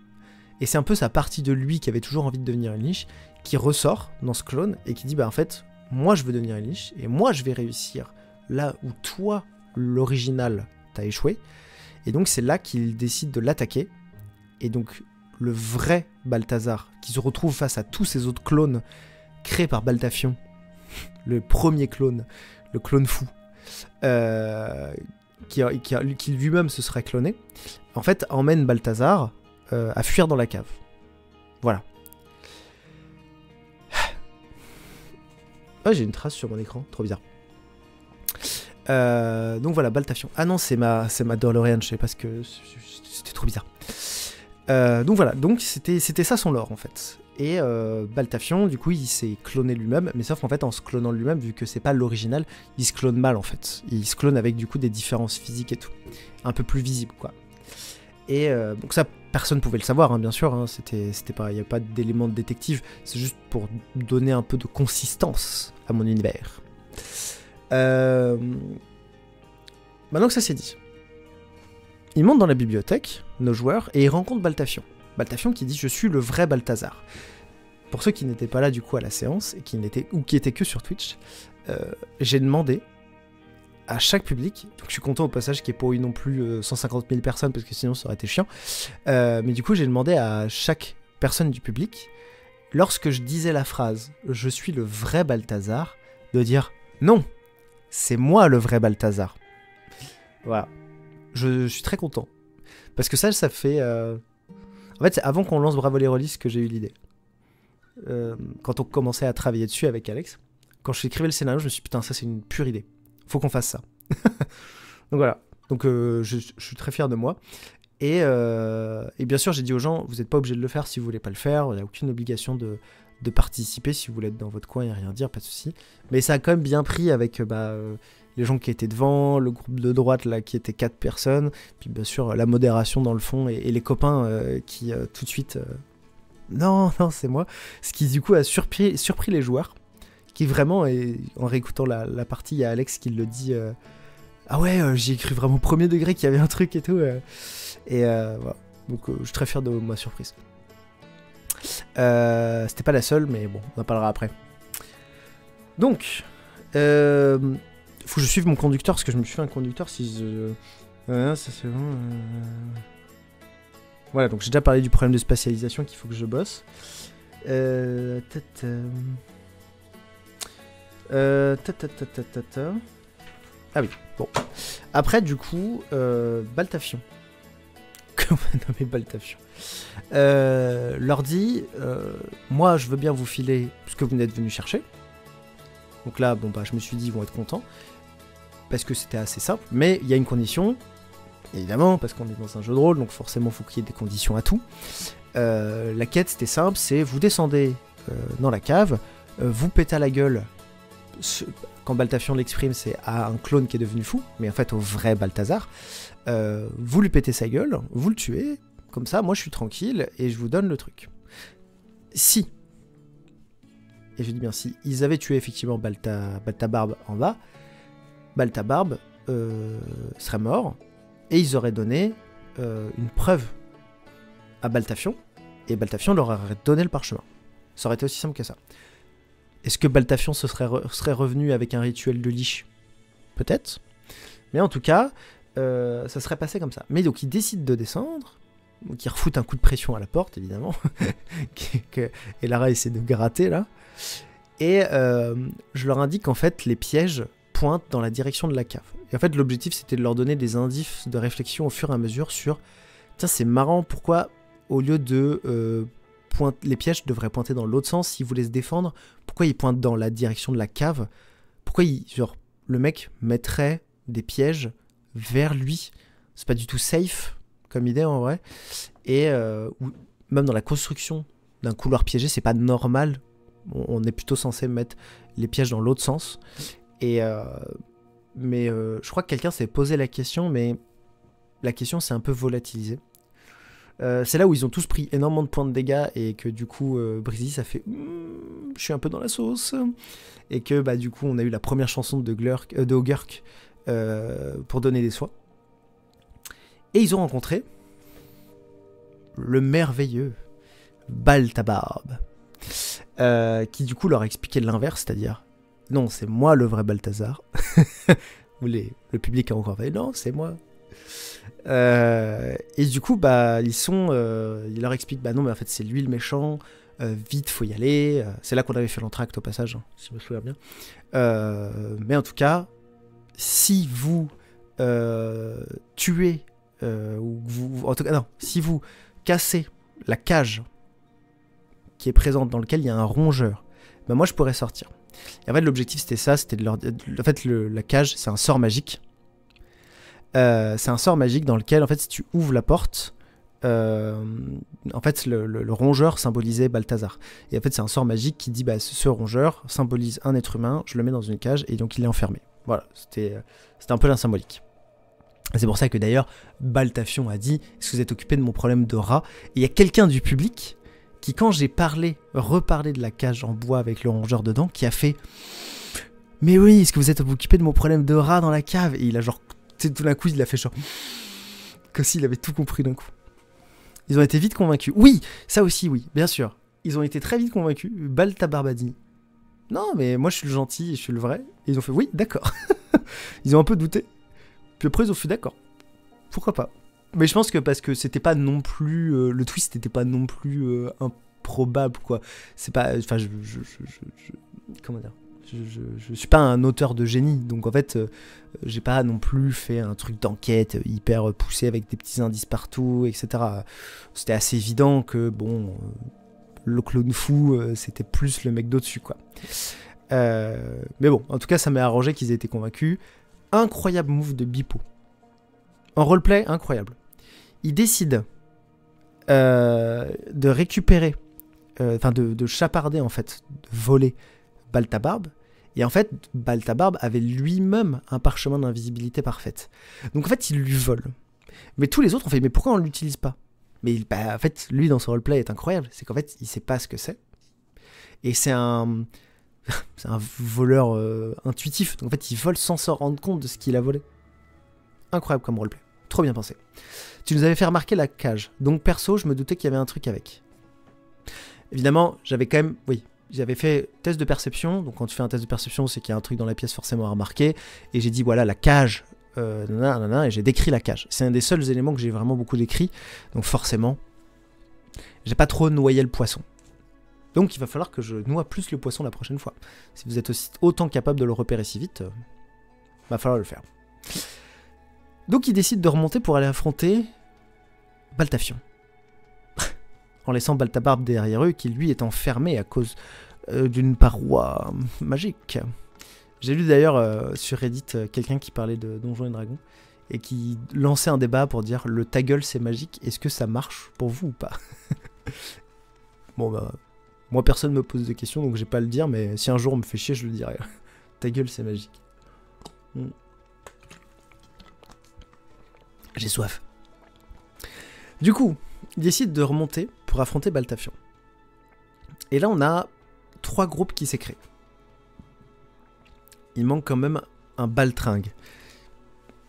et c'est un peu sa partie de lui qui avait toujours envie de devenir une liche, qui ressort dans ce clone, et qui dit, bah en fait, moi je veux devenir une liche, et moi je vais réussir là où toi, l'original, t'as échoué, et donc c'est là qu'il décide de l'attaquer, et donc le vrai Balthazar, qui se retrouve face à tous ces autres clones créés par Baltafion, le premier clone, le clone fou, qui lui-même se serait cloné, en fait emmène Balthazar à fuir dans la cave. Voilà. Oh, j'ai une trace sur mon écran, trop bizarre. Donc voilà, Baltafion. Ah non, c'est ma DeLorean, je sais pas ce que... C'était trop bizarre. Donc voilà, donc c'était ça son lore en fait. Et Baltafion, du coup, il s'est cloné lui-même, mais sauf qu'en fait, en se clonant lui-même, vu que c'est pas l'original, il se clone mal en fait. Il se clone avec du coup des différences physiques et tout. Un peu plus visibles quoi. Et donc ça, personne pouvait le savoir, hein, bien sûr, hein, c'était pas, il n'y a pas d'élément de détective, c'est juste pour donner un peu de consistance à mon univers. Maintenant que ça c'est dit, ils montent dans la bibliothèque, nos joueurs, et ils rencontrent Baltafion. Baltafion qui dit « Je suis le vrai Balthazar ». Pour ceux qui n'étaient pas là du coup à la séance, et qui étaient que sur Twitch, j'ai demandé à chaque public, donc je suis content au passage qu'il n'y ait pas eu non plus 150 000 personnes, parce que sinon ça aurait été chiant, mais du coup j'ai demandé à chaque personne du public, lorsque je disais la phrase « Je suis le vrai Balthazar », de dire « Non, c'est moi le vrai Balthazar ». Voilà. Je suis très content. Parce que ça fait... En fait, c'est avant qu'on lance Bravo les Releases que j'ai eu l'idée. Quand on commençait à travailler dessus avec Alex, quand je écrivais le scénario, je me suis dit, putain, ça c'est une pure idée. Faut qu'on fasse ça. Donc voilà. Donc je suis très fier de moi. Et bien sûr, j'ai dit aux gens, vous n'êtes pas obligés de le faire si vous voulez pas le faire. Il n'y a aucune obligation de participer si vous voulez être dans votre coin et rien dire, pas de souci. Mais ça a quand même bien pris avec les gens qui étaient devant, le groupe de droite là qui était 4 personnes, puis bien sûr la modération dans le fond et les copains qui tout de suite non c'est moi, ce qui du coup a surpris les joueurs qui vraiment, et en réécoutant la partie, il y a Alex qui le dit ah ouais j'ai cru vraiment premier degré qu'il y avait un truc et tout et voilà. Donc je suis très fier de ma surprise. C'était pas la seule, mais bon, on en parlera après. Donc, faut que je suive mon conducteur, parce que je me suis fait un conducteur si je... ça c'est bon. Voilà, donc j'ai déjà parlé du problème de spatialisation qu'il faut que je bosse. Ah oui, bon. Après, du coup, Baltafion. Comment nommer Baltafion leur dit moi je veux bien vous filer ce que vous n'êtes venu chercher. Donc là bon bah je me suis dit ils vont être contents parce que c'était assez simple, mais il y a une condition évidemment parce qu'on est dans un jeu de rôle, donc forcément faut qu'il y ait des conditions à tout. La quête c'était simple, c'est vous descendez dans la cave, vous pétez à la gueule, quand Baltafion l'exprime c'est à un clone qui est devenu fou, mais en fait au vrai Balthazar. Vous lui pétez sa gueule, vous le tuez, comme ça, moi je suis tranquille et je vous donne le truc. Si, et je dis bien si, ils avaient tué effectivement Baltabarbe en bas, Baltabarbe serait mort et ils auraient donné une preuve à Baltafion et Baltafion leur aurait donné le parchemin. Ça aurait été aussi simple que ça. Est-ce que Baltafion serait revenu avec un rituel de liche ? Peut-être. Mais en tout cas, ça serait passé comme ça. Mais donc ils décident de descendre, donc ils refoutent un coup de pression à la porte évidemment, et Lara essaie de gratter là, et je leur indique qu'en fait les pièges pointent dans la direction de la cave. Et en fait l'objectif c'était de leur donner des indices de réflexion au fur et à mesure sur, tiens c'est marrant, pourquoi au lieu de les pièges devraient pointer dans l'autre sens s'ils voulaient se défendre, pourquoi ils pointent dans la direction de la cave, pourquoi genre le mec mettrait des pièges vers lui, c'est pas du tout safe comme idée en vrai, et même dans la construction d'un couloir piégé c'est pas normal, on est plutôt censé mettre les pièges dans l'autre sens, et mais je crois que quelqu'un s'est posé la question, mais la question s'est un peu volatilisée. C'est là où ils ont tous pris énormément de points de dégâts et que du coup Breezy ça fait je suis un peu dans la sauce, et que bah du coup on a eu la première chanson de Ogurk pour donner des soins, et ils ont rencontré le merveilleux Baltabarbe, qui du coup leur expliquait l'inverse, c'est-à-dire non, c'est moi le vrai Balthazar. Le public a encore fait non, c'est moi. Et du coup, bah, ils leur expliquent bah non, mais en fait, c'est lui le méchant. Vite, faut y aller. C'est là qu'on avait fait l'entracte au passage, hein, si je me souviens bien. Mais en tout cas, si vous tuez, ou vous, en tout cas, non, si vous cassez la cage qui est présente dans laquelle il y a un rongeur, bah moi je pourrais sortir. Et en fait, l'objectif c'était ça, c'était de leur. En fait, la cage, c'est un sort magique. C'est un sort magique dans lequel, en fait, si tu ouvres la porte, en fait, le rongeur symbolisait Balthazar. Et en fait, c'est un sort magique qui dit, bah, ce rongeur symbolise un être humain, je le mets dans une cage et donc il est enfermé. Voilà, c'était un peu la symbolique. C'est pour ça que d'ailleurs, Baltafion a dit, est-ce que vous êtes occupé de mon problème de rat? Et il y a quelqu'un du public qui, quand j'ai reparlé de la cage en bois avec le rongeur dedans, qui a fait, mais oui, est-ce que vous êtes occupé de mon problème de rat dans la cave? Et il a genre, tout d'un coup, il a fait genre, comme s'il avait tout compris d'un coup. Ils ont été vite convaincus. Oui, ça aussi, oui, bien sûr. Ils ont été très vite convaincus. Baltabarbe a dit, non, mais moi je suis le gentil et je suis le vrai. Et ils ont fait, oui, d'accord. Ils ont un peu douté. Puis après, ils ont fait, d'accord. Pourquoi pas? Mais je pense que parce que c'était pas non plus... le twist n'était pas non plus improbable, quoi. C'est pas... Enfin, comment dire? Je suis pas un auteur de génie, donc en fait, j'ai pas non plus fait un truc d'enquête hyper poussé avec des petits indices partout, etc. C'était assez évident que, bon, le clown fou, c'était plus le mec d'au-dessus, quoi. Mais bon, en tout cas, ça m'est arrangé qu'ils aient été convaincus. Incroyable move de Bipo. En roleplay, incroyable. Il décide de récupérer, enfin de chaparder en fait, de voler Baltabarbe. Et en fait, Baltabarbe avait lui-même un parchemin d'invisibilité parfaite. Donc en fait, il lui vole. Mais tous les autres ont fait, mais pourquoi on ne l'utilise pas? Mais bah, en fait, lui dans son roleplay est incroyable. C'est qu'en fait, il sait pas ce que c'est. Et c'est un voleur intuitif. Donc en fait, il vole sans s'en rendre compte de ce qu'il a volé. Incroyable comme roleplay. Trop bien pensé. Tu nous avais fait remarquer la cage. Donc perso, je me doutais qu'il y avait un truc avec. Évidemment, j'avais quand même... Oui, j'avais fait test de perception. Donc quand tu fais un test de perception, c'est qu'il y a un truc dans la pièce forcément à remarquer. Et j'ai dit, voilà, la cage. Et j'ai décrit la cage. C'est un des seuls éléments que j'ai vraiment beaucoup décrit. Donc forcément, j'ai pas trop noyé le poisson. Donc il va falloir que je noie plus le poisson la prochaine fois. Si vous êtes autant capable de le repérer si vite, va falloir le faire. Donc ils décident de remonter pour aller affronter Baltafion. En laissant Baltabarbe derrière eux, qui lui est enfermé à cause d'une paroi magique. J'ai lu d'ailleurs sur Reddit quelqu'un qui parlait de Donjons et Dragons et qui lançait un débat pour dire le ta gueule c'est magique, est-ce que ça marche pour vous ou pas? Bon bah, moi personne me pose de questions donc j'ai pas à le dire, mais si un jour on me fait chier je le dirai. Ta gueule c'est magique. J'ai soif. Du coup, ils décident de remonter pour affronter Baltafion. Et là, on a 3 groupes qui s'est créé. Il manque quand même un baltringue.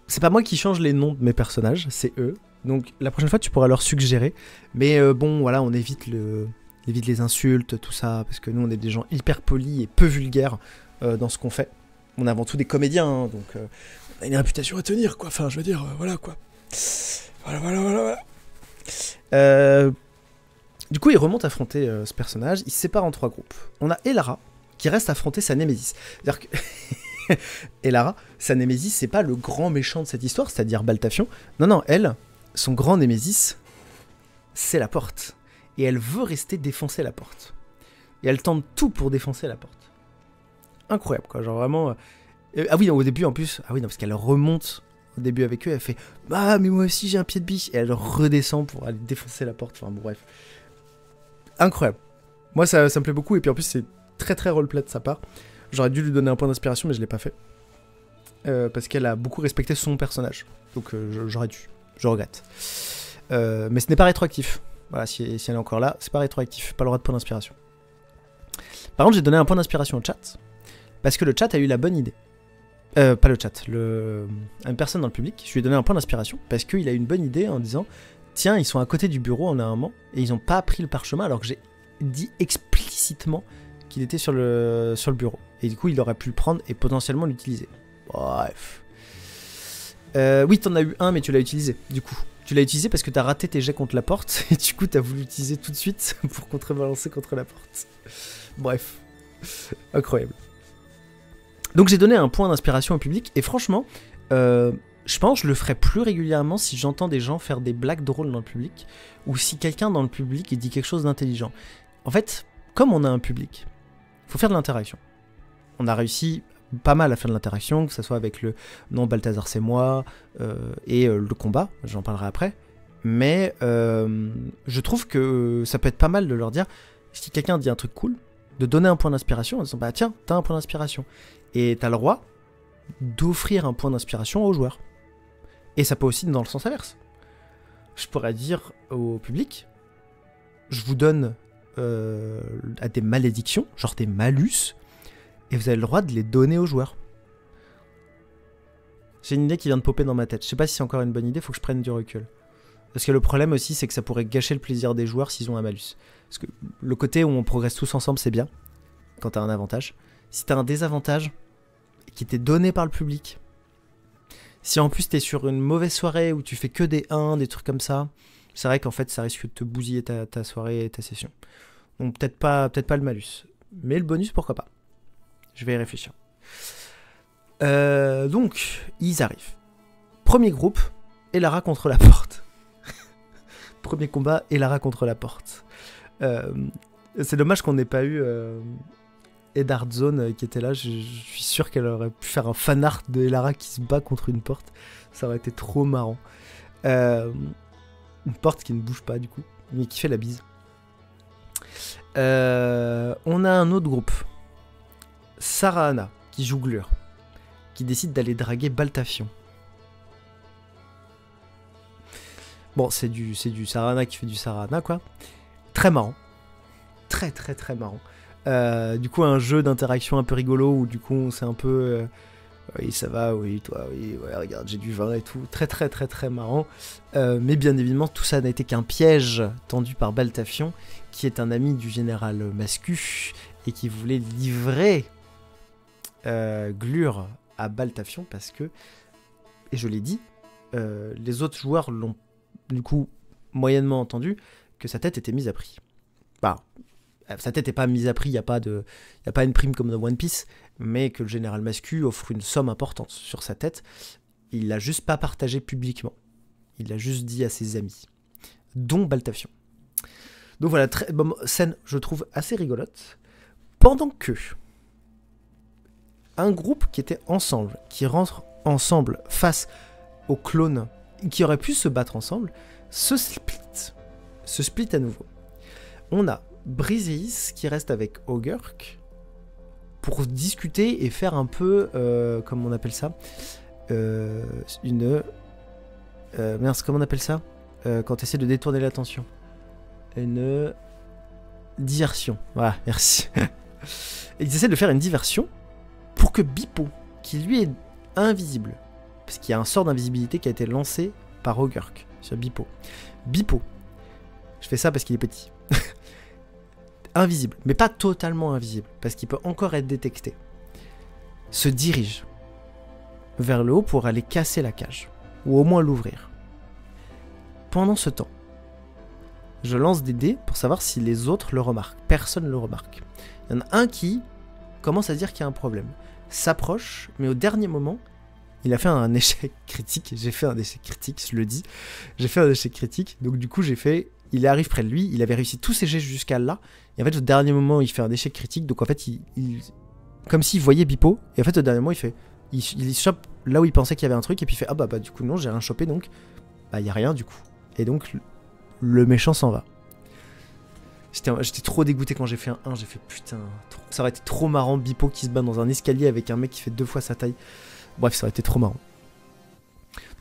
C'est pas moi qui change les noms de mes personnages, c'est eux. Donc la prochaine fois, tu pourras leur suggérer. Mais bon, voilà, on évite les insultes, tout ça, parce que nous, on est des gens hyper polis et peu vulgaires dans ce qu'on fait. On est avant tout des comédiens, hein, donc on a une réputation à tenir, quoi. Enfin, je veux dire, voilà, quoi. Voilà. Du coup, il remonte à affronter ce personnage. Il se sépare en 3 groupes. On a Elara, qui reste à affronter sa némésis. C'est-à-dire que Elara, sa némésis, c'est pas le grand méchant de cette histoire, c'est-à-dire Baltafion. Non, elle, son grand némésis, c'est la porte. Et elle veut rester défoncer la porte. Et elle tente tout pour défoncer la porte. Incroyable, quoi. Genre vraiment... Ah oui, au début, en plus... Ah oui, non, parce qu'elle remonte... Au début avec eux, elle fait « Ah, mais moi aussi j'ai un pied de biche !» Et elle redescend pour aller défoncer la porte. Enfin bon, bref. Incroyable. Moi, ça me plaît beaucoup. Et puis en plus, c'est très très roleplay de sa part. J'aurais dû lui donner un point d'inspiration, mais je l'ai pas fait. Parce qu'elle a beaucoup respecté son personnage. Donc j'aurais dû. Je regrette. Mais ce n'est pas rétroactif. Voilà, si elle est encore là, c'est pas rétroactif. Pas le droit de point d'inspiration. Par contre, j'ai donné un point d'inspiration au chat. Parce que le chat a eu la bonne idée. Pas le chat, une personne dans le public, je lui ai donné un point d'inspiration parce qu'il a eu une bonne idée en disant tiens, ils sont à côté du bureau en un moment, et ils n'ont pas pris le parchemin alors que j'ai dit explicitement qu'il était sur le bureau. Et du coup, il aurait pu le prendre et potentiellement l'utiliser. Bref. Oui, t'en as eu un, mais tu l'as utilisé, du coup. Tu l'as utilisé parce que t'as raté tes jets contre la porte, et du coup, t'as voulu l'utiliser tout de suite pour contrebalancer contre la porte. Bref. Incroyable. Donc, j'ai donné un point d'inspiration au public, et franchement, je pense que je le ferai plus régulièrement si j'entends des gens faire des blagues drôles dans le public, ou si quelqu'un dans le public dit quelque chose d'intelligent. En fait, comme on a un public, il faut faire de l'interaction. On a réussi pas mal à faire de l'interaction, que ce soit avec le « non, Balthazar c'est moi et le combat, j'en parlerai après. Mais je trouve que ça peut être pas mal de leur dire, si quelqu'un dit un truc cool, de donner un point d'inspiration en disant « bah tiens, t'as un point d'inspiration ». Et t'as le droit d'offrir un point d'inspiration aux joueurs. Et ça peut aussi dans le sens inverse. Je pourrais dire au public, je vous donne à des malédictions, genre des malus, et vous avez le droit de les donner aux joueurs. J'ai une idée qui vient de popper dans ma tête. Je sais pas si c'est encore une bonne idée, faut que je prenne du recul. Parce que le problème aussi, c'est que ça pourrait gâcher le plaisir des joueurs s'ils ont un malus. Parce que le côté où on progresse tous ensemble, c'est bien, quand t'as un avantage. Si t'as un désavantage, qui t'est donné par le public, si en plus t'es sur une mauvaise soirée où tu fais que des 1, des trucs comme ça, c'est vrai qu'en fait ça risque de te bousiller ta soirée et ta session. Donc peut-être pas le malus. Mais le bonus, pourquoi pas. Je vais y réfléchir. Donc, ils arrivent. Premier groupe, Elara contre la porte. Premier combat, Elara contre la porte. C'est dommage qu'on n'ait pas eu Eddard Zone qui était là. Je suis sûr qu'elle aurait pu faire un fanart de Elara qui se bat contre une porte. Ça aurait été trop marrant. Une porte qui ne bouge pas du coup, mais qui fait la bise. On a un autre groupe. Sarahana, qui joue Glur, qui décide d'aller draguer Baltafion. Bon, c'est du Sarahana qui fait du Sarahana, quoi. Très marrant. Très marrant. Du coup, un jeu d'interaction un peu rigolo, où du coup, c'est un peu... oui, ça va, oui, toi, oui, ouais, regarde, j'ai du vin et tout. Très marrant. Mais bien évidemment, tout ça n'a été qu'un piège tendu par Baltafion, qui est un ami du général Mascu, et qui voulait livrer Glur à Baltafion, parce que, et je l'ai dit, les autres joueurs l'ont du coup moyennement entendu, que sa tête était mise à prix. Bah, sa tête n'est pas mise à prix, il n'y a pas une prime comme dans One Piece, mais que le général Mascu offre une somme importante sur sa tête. Il l'a juste pas partagé publiquement. Il l'a juste dit à ses amis, dont Baltafion. Donc voilà, scène, je trouve, assez rigolote. Pendant que un groupe qui était ensemble, qui rentre ensemble face aux clones, qui auraient pu se battre ensemble, se split à nouveau. On a Briseis qui reste avec Ogurk pour discuter et faire un peu, comment on appelle ça, mince, comment on appelle ça, quand tu essaies de détourner l'attention, une diversion. Voilà, merci. Et ils essaient de faire une diversion pour que Bippo, qui lui est invisible, parce qu'il y a un sort d'invisibilité qui a été lancé par Ogurk sur Bippo. Bippo, je fais ça parce qu'il est petit. Invisible, mais pas totalement invisible, parce qu'il peut encore être détecté, se dirige vers le haut pour aller casser la cage, ou au moins l'ouvrir. Pendant ce temps, je lance des dés pour savoir si les autres le remarquent. Personne ne le remarque. Il y en a un qui commence à dire qu'il y a un problème, s'approche, mais au dernier moment, il a fait un échec critique. J'ai fait un échec critique, je le dis. J'ai fait un échec critique, donc du coup j'ai fait... Il arrive près de lui, il avait réussi tous ses jets jusqu'à là, et en fait au dernier moment il fait un échec critique, donc en fait il comme s'il voyait Bippo, et en fait au dernier moment il chope là où il pensait qu'il y avait un truc, et puis il fait ah bah du coup non, j'ai rien chopé, donc bah y a rien du coup, et donc le méchant s'en va. J'étais trop dégoûté quand j'ai fait un 1, j'ai fait putain, ça aurait été trop marrant Bippo qui se bat dans un escalier avec un mec qui fait 2 fois sa taille, bref ça aurait été trop marrant.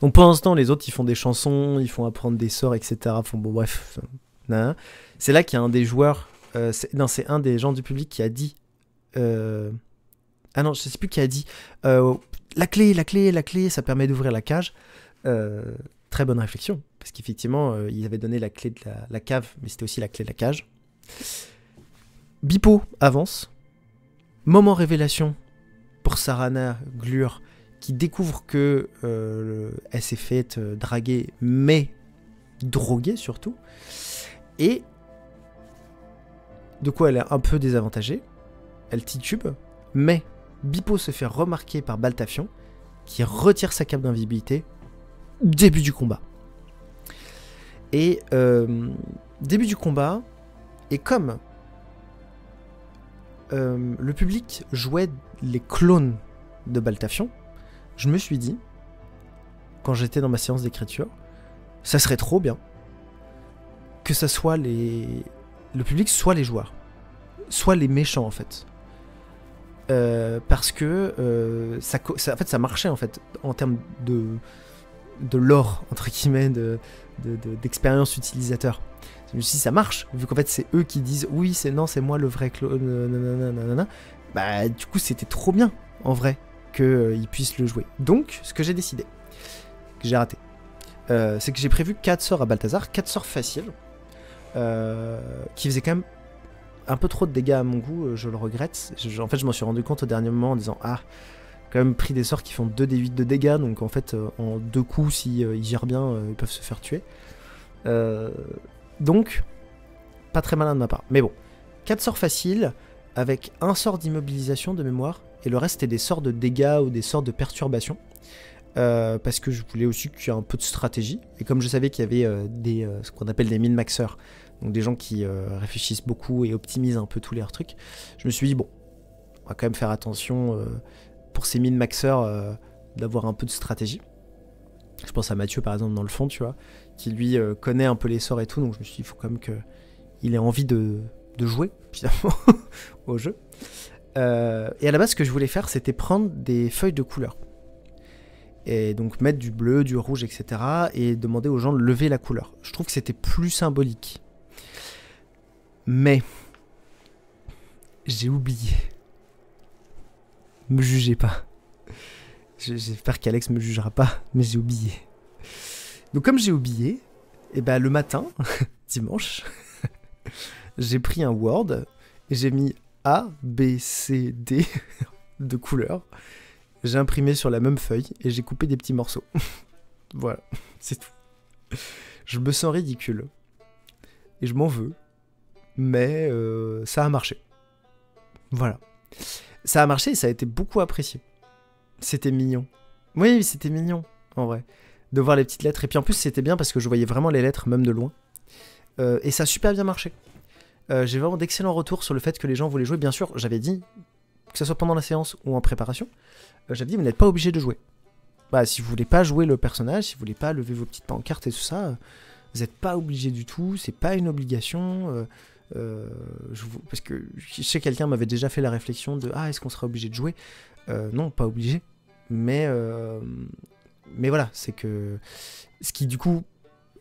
Donc pendant ce temps, les autres, ils font des chansons, ils font apprendre des sorts, etc. Bon, bref. C'est là qu'il y a un des joueurs... c'est un des gens du public qui a dit... Ah non, je sais plus qui a dit... la clé, ça permet d'ouvrir la cage. très bonne réflexion, parce qu'effectivement, ils avaient donné la clé de la cave, mais c'était aussi la clé de la cage. Beepo avance. Moment révélation pour Sarana Glur, qui découvre que elle s'est faite draguer, mais droguer surtout. Et de quoi elle est un peu désavantagée. Elle titube, mais Beepo se fait remarquer par Baltafion, qui retire sa cape d'invisibilité. Début du combat. Et début du combat, et comme le public jouait les clones de Baltafion, je me suis dit, quand j'étais dans ma séance d'écriture, ça serait trop bien que ça soit le public, soit les joueurs, soit les méchants en fait. Parce que en fait, ça marchait en fait en termes de lore, entre guillemets, d'expérience utilisateur. Je me suis dit, ça marche, vu qu'en fait c'est eux qui disent oui, c'est moi le vrai clone, nanana. Bah du coup c'était trop bien en vrai qu'ils puissent le jouer. Donc ce que j'ai décidé, que j'ai raté, c'est que j'ai prévu 4 sorts à Balthazar, 4 sorts faciles, qui faisaient quand même un peu trop de dégâts à mon goût, je le regrette. En fait je m'en suis rendu compte au dernier moment en disant quand même pris des sorts qui font 2d8 de dégâts, donc en fait en 2 coups, si ils gèrent bien, ils peuvent se faire tuer. Donc, pas très malin de ma part. Mais bon, 4 sorts faciles, avec un sort d'immobilisation de mémoire, et le reste c'était des sorts de dégâts ou des sorts de perturbation. Parce que je voulais aussi qu'il y ait un peu de stratégie, et comme je savais qu'il y avait ce qu'on appelle des min-maxeurs, donc des gens qui réfléchissent beaucoup et optimisent un peu tous leurs trucs, je me suis dit, bon, on va quand même faire attention pour ces min-maxeurs d'avoir un peu de stratégie. Je pense à Mathieu par exemple dans le fond, tu vois, qui lui connaît un peu les sorts et tout, donc je me suis dit il faut quand même qu'il ait envie de jouer finalement au jeu. Et à la base ce que je voulais faire c'était prendre des feuilles de couleur. Et donc mettre du bleu, du rouge, etc. et demander aux gens de lever la couleur. Je trouve que c'était plus symbolique. Mais j'ai oublié. Me jugez pas. J'espère qu'Alex me jugera pas, mais j'ai oublié. Donc comme j'ai oublié, et ben le matin, dimanche, j'ai pris un Word et j'ai mis A, B, C, D de couleurs. J'ai imprimé sur la même feuille et j'ai coupé des petits morceaux. Voilà, c'est tout. Je me sens ridicule. Et je m'en veux. Mais ça a marché. Voilà. Ça a marché et ça a été beaucoup apprécié. C'était mignon. Oui, c'était mignon, en vrai. De voir les petites lettres. Et puis en plus, c'était bien parce que je voyais vraiment les lettres, même de loin. Et ça a super bien marché. J'ai vraiment d'excellents retours sur le fait que les gens voulaient jouer. Bien sûr, j'avais dit, que ce soit pendant la séance ou en préparation, j'avais dit, vous n'êtes pas obligé de jouer. Bah, si vous voulez pas jouer le personnage, si vous voulez pas lever vos petites pancartes et tout ça, vous n'êtes pas obligé du tout. C'est pas une obligation. Parce que je sais quelqu'un m'avait déjà fait la réflexion de est-ce qu'on sera obligé de jouer, non, pas obligé, mais voilà, c'est que ce qui du coup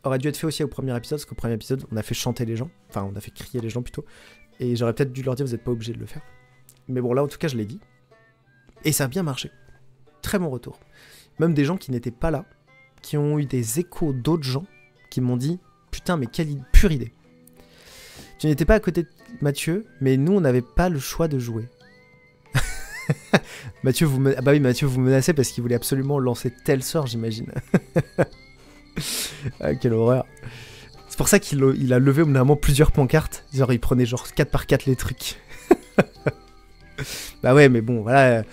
aurait dû être fait aussi au premier épisode, parce qu'au premier épisode on a fait chanter les gens, enfin on a fait crier les gens plutôt, et j'aurais peut-être dû leur dire vous n'êtes pas obligé de le faire, mais bon là en tout cas je l'ai dit et ça a bien marché, très bon retour, même des gens qui n'étaient pas là, qui ont eu des échos d'autres gens qui m'ont dit putain mais quelle pure idée. Tu n'étais pas à côté de Mathieu, mais nous, on n'avait pas le choix de jouer. Mathieu, Mathieu vous menacez parce qu'il voulait absolument lancer tel sort, j'imagine. Quelle horreur. C'est pour ça qu'il a levé au bout d'un moment plusieurs pancartes. Genre, il prenait genre 4 par 4 les trucs. Bah ouais, mais bon, voilà.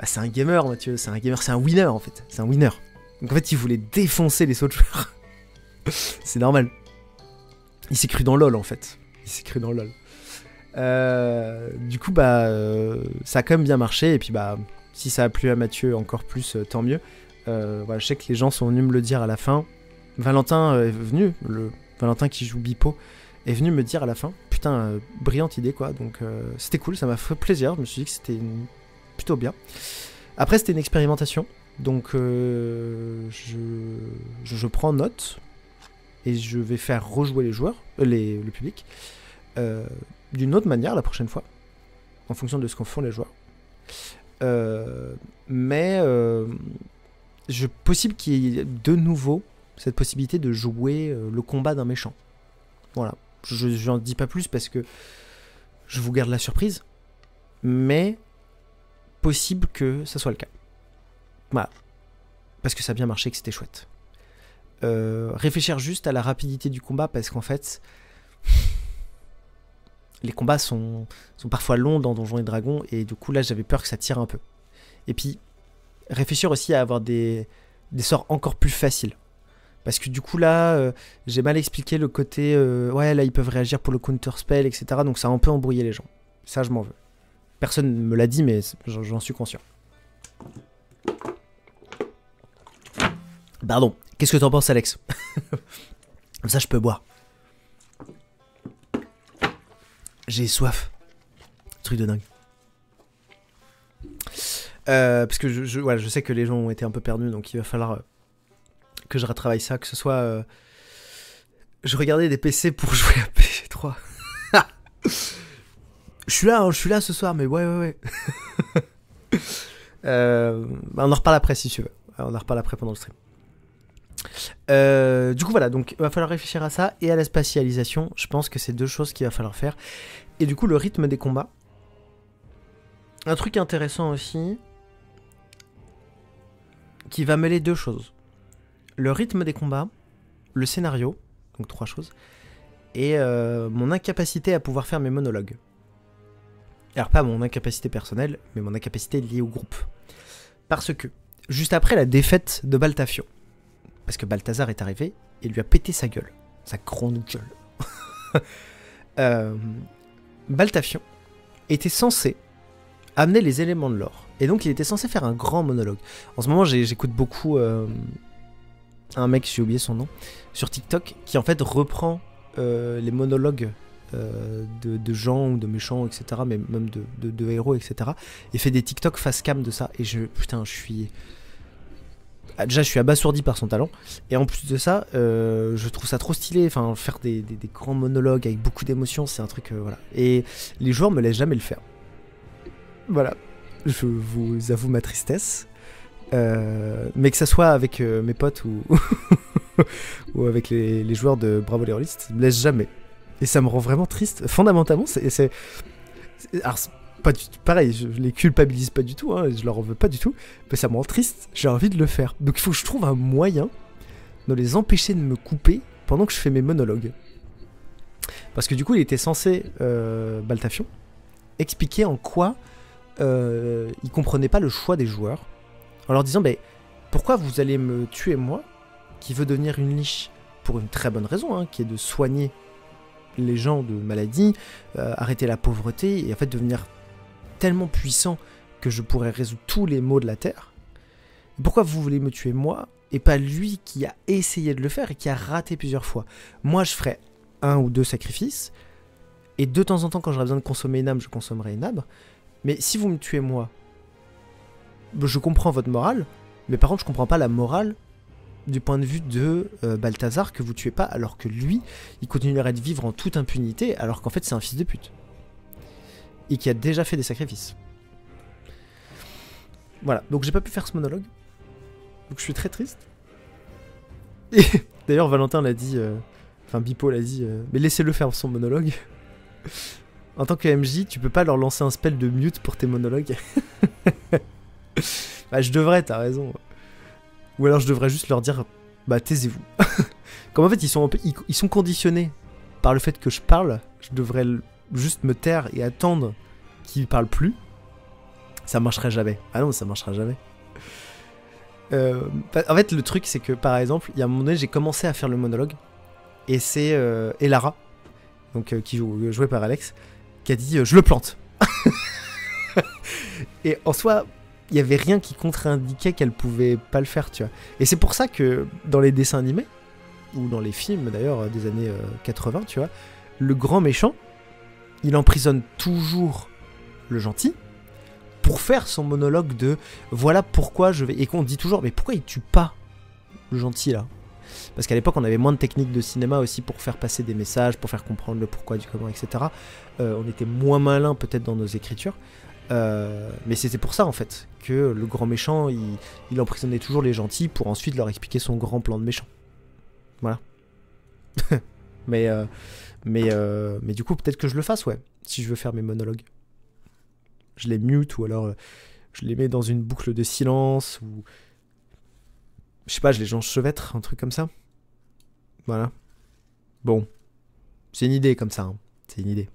C'est un gamer, Mathieu. C'est un gamer, c'est un winner, en fait. C'est un winner. Donc en fait, il voulait défoncer les autres joueurs. C'est normal. Il s'est cru dans LoL en fait. Il s'est cru dans LoL. Du coup, ça a quand même bien marché. Et puis, si ça a plu à Mathieu encore plus, tant mieux. Voilà, je sais que les gens sont venus me le dire à la fin. Valentin est venu, Valentin qui joue Beepo, est venu me dire à la fin. Putain, brillante idée quoi. Donc, c'était cool, ça m'a fait plaisir. Je me suis dit que c'était plutôt bien. Après, c'était une expérimentation. Donc, je prends note. Et je vais faire rejouer les joueurs, le public, d'une autre manière la prochaine fois, en fonction de ce qu'en font les joueurs. Mais possible qu'il y ait de nouveau cette possibilité de jouer le combat d'un méchant. Voilà. Je n'en dis pas plus parce que je vous garde la surprise, mais possible que ça soit le cas. Voilà. Parce que ça a bien marché, que c'était chouette. Réfléchir juste à la rapidité du combat, parce qu'en fait, les combats sont parfois longs dans Donjons et Dragons, et du coup là j'avais peur que ça tire un peu. Et puis, réfléchir aussi à avoir des sorts encore plus faciles. Parce que du coup là, j'ai mal expliqué le côté, ouais là ils peuvent réagir pour le counter spell, etc. Donc ça a un peu embrouillé les gens. Ça je m'en veux. Personne ne me l'a dit, mais j'en suis conscient. Pardon, qu'est-ce que t'en penses, Alex? Comme ça je peux boire. J'ai soif. Truc de dingue. Parce que voilà, je sais que les gens ont été un peu perdus, donc il va falloir que je retravaille ça, que ce soit... Je regardais des PC pour jouer à PG3. Je suis là ce soir, mais ouais. On en reparle après si tu veux. On en reparle après pendant le stream. Du coup voilà, donc il va falloir réfléchir à ça et à la spatialisation. Je pense que c'est deux choses qu'il va falloir faire. Et du coup le rythme des combats. Un truc intéressant aussi, qui va mêler deux choses. Le rythme des combats, le scénario, donc trois choses, et mon incapacité à pouvoir faire mes monologues. Alors pas mon incapacité personnelle, mais mon incapacité liée au groupe. Parce que, juste après la défaite de Baltafion, parce que Balthazar est arrivé et lui a pété sa gueule, sa grande gueule. Baltafion était censé amener les éléments de lore, et donc il était censé faire un grand monologue. En ce moment j'écoute beaucoup un mec, j'ai oublié son nom, sur TikTok, qui en fait reprend les monologues de gens ou de méchants, etc., mais même de héros, etc., et fait des TikTok face cam de ça, et putain, je suis abasourdi par son talent, et en plus de ça, je trouve ça trop stylé, enfin, faire des grands monologues avec beaucoup d'émotions, c'est un truc, voilà, et les joueurs me laissent jamais le faire. Voilà, je vous avoue ma tristesse, mais que ça soit avec mes potes ou, ou avec les joueurs de Bravo les Rollistes, ils me laissent jamais. Et ça me rend vraiment triste. Fondamentalement, alors, pas du tout, pareil, je les culpabilise pas du tout, hein, je leur en veux pas du tout, mais ça me rend triste, j'ai envie de le faire. Donc il faut que je trouve un moyen de les empêcher de me couper pendant que je fais mes monologues. Parce que du coup, il était censé, Baltafion, expliquer en quoi il comprenait pas le choix des joueurs, en leur disant, pourquoi vous allez me tuer moi, qui veut devenir une liche pour une très bonne raison, hein, qui est de soigner les gens de maladies, arrêter la pauvreté, et en fait devenir tellement puissant que je pourrais résoudre tous les maux de la Terre. Pourquoi vous voulez me tuer moi, et pas lui qui a essayé de le faire et qui a raté plusieurs fois? Moi je ferais 1 ou 2 sacrifices, et de temps en temps quand j'aurai besoin de consommer une âme, je consommerai une âme. Mais si vous me tuez moi, je comprends votre morale, mais par contre je comprends pas la morale du point de vue de Balthazar, que vous tuez pas, alors que lui, il continuerait de vivre en toute impunité, alors qu'en fait c'est un fils de pute. Et qui a déjà fait des sacrifices. Voilà, donc j'ai pas pu faire ce monologue. Donc je suis très triste. Et d'ailleurs Valentin l'a dit, enfin Bipo l'a dit, mais laissez-le faire son monologue. En tant que MJ, tu peux pas leur lancer un spell de mute pour tes monologues. Bah je devrais, t'as raison. Ou alors je devrais juste leur dire, taisez-vous. Comme en fait ils sont conditionnés par le fait que je parle, je devrais juste me taire et attendre qu'ils parlent plus. Ça marcherait jamais. Ah non, ça marchera jamais. En fait le truc c'est que par exemple, il y a un moment donné j'ai commencé à faire le monologue, et c'est Elara, donc qui jouée par Alex, qui a dit je le plante. Et en soi, il y avait rien qui contre-indiquait qu'elle pouvait pas le faire, tu vois. Et c'est pour ça que dans les dessins animés, ou dans les films d'ailleurs des années 80, tu vois, le grand méchant, il emprisonne toujours le gentil pour faire son monologue de voilà pourquoi je vais... Et qu'on dit toujours, mais pourquoi il tue pas le gentil là? Parce qu'à l'époque on avait moins de techniques de cinéma aussi pour faire passer des messages, pour faire comprendre le pourquoi du comment, etc. On était moins malin peut-être dans nos écritures. Mais c'était pour ça en fait que le grand méchant il emprisonnait toujours les gentils pour ensuite leur expliquer son grand plan de méchant. Voilà. mais du coup, peut-être que je le fasse, ouais, si je veux faire mes monologues. Je les mute ou alors je les mets dans une boucle de silence ou... Je sais pas, je les enchevêtre, un truc comme ça. Voilà. Bon. C'est une idée comme ça, hein. C'est une idée.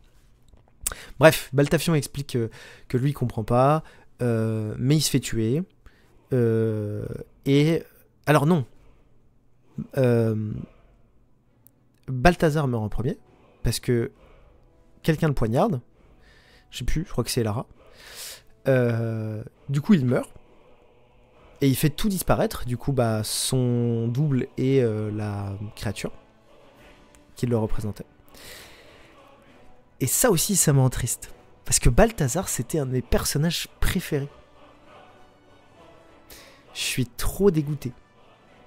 Bref, Baltafion explique que lui, il comprend pas, mais il se fait tuer. Et... Alors non. Balthazar meurt en premier, parce que quelqu'un le poignarde. Je sais plus, je crois que c'est Lara. Du coup, il meurt. Et il fait tout disparaître. Du coup, bah, son double et la créature qui le représentait. Et ça aussi, ça me rend triste. Parce que Balthazar, c'était un de mes personnages préférés. Je suis trop dégoûté.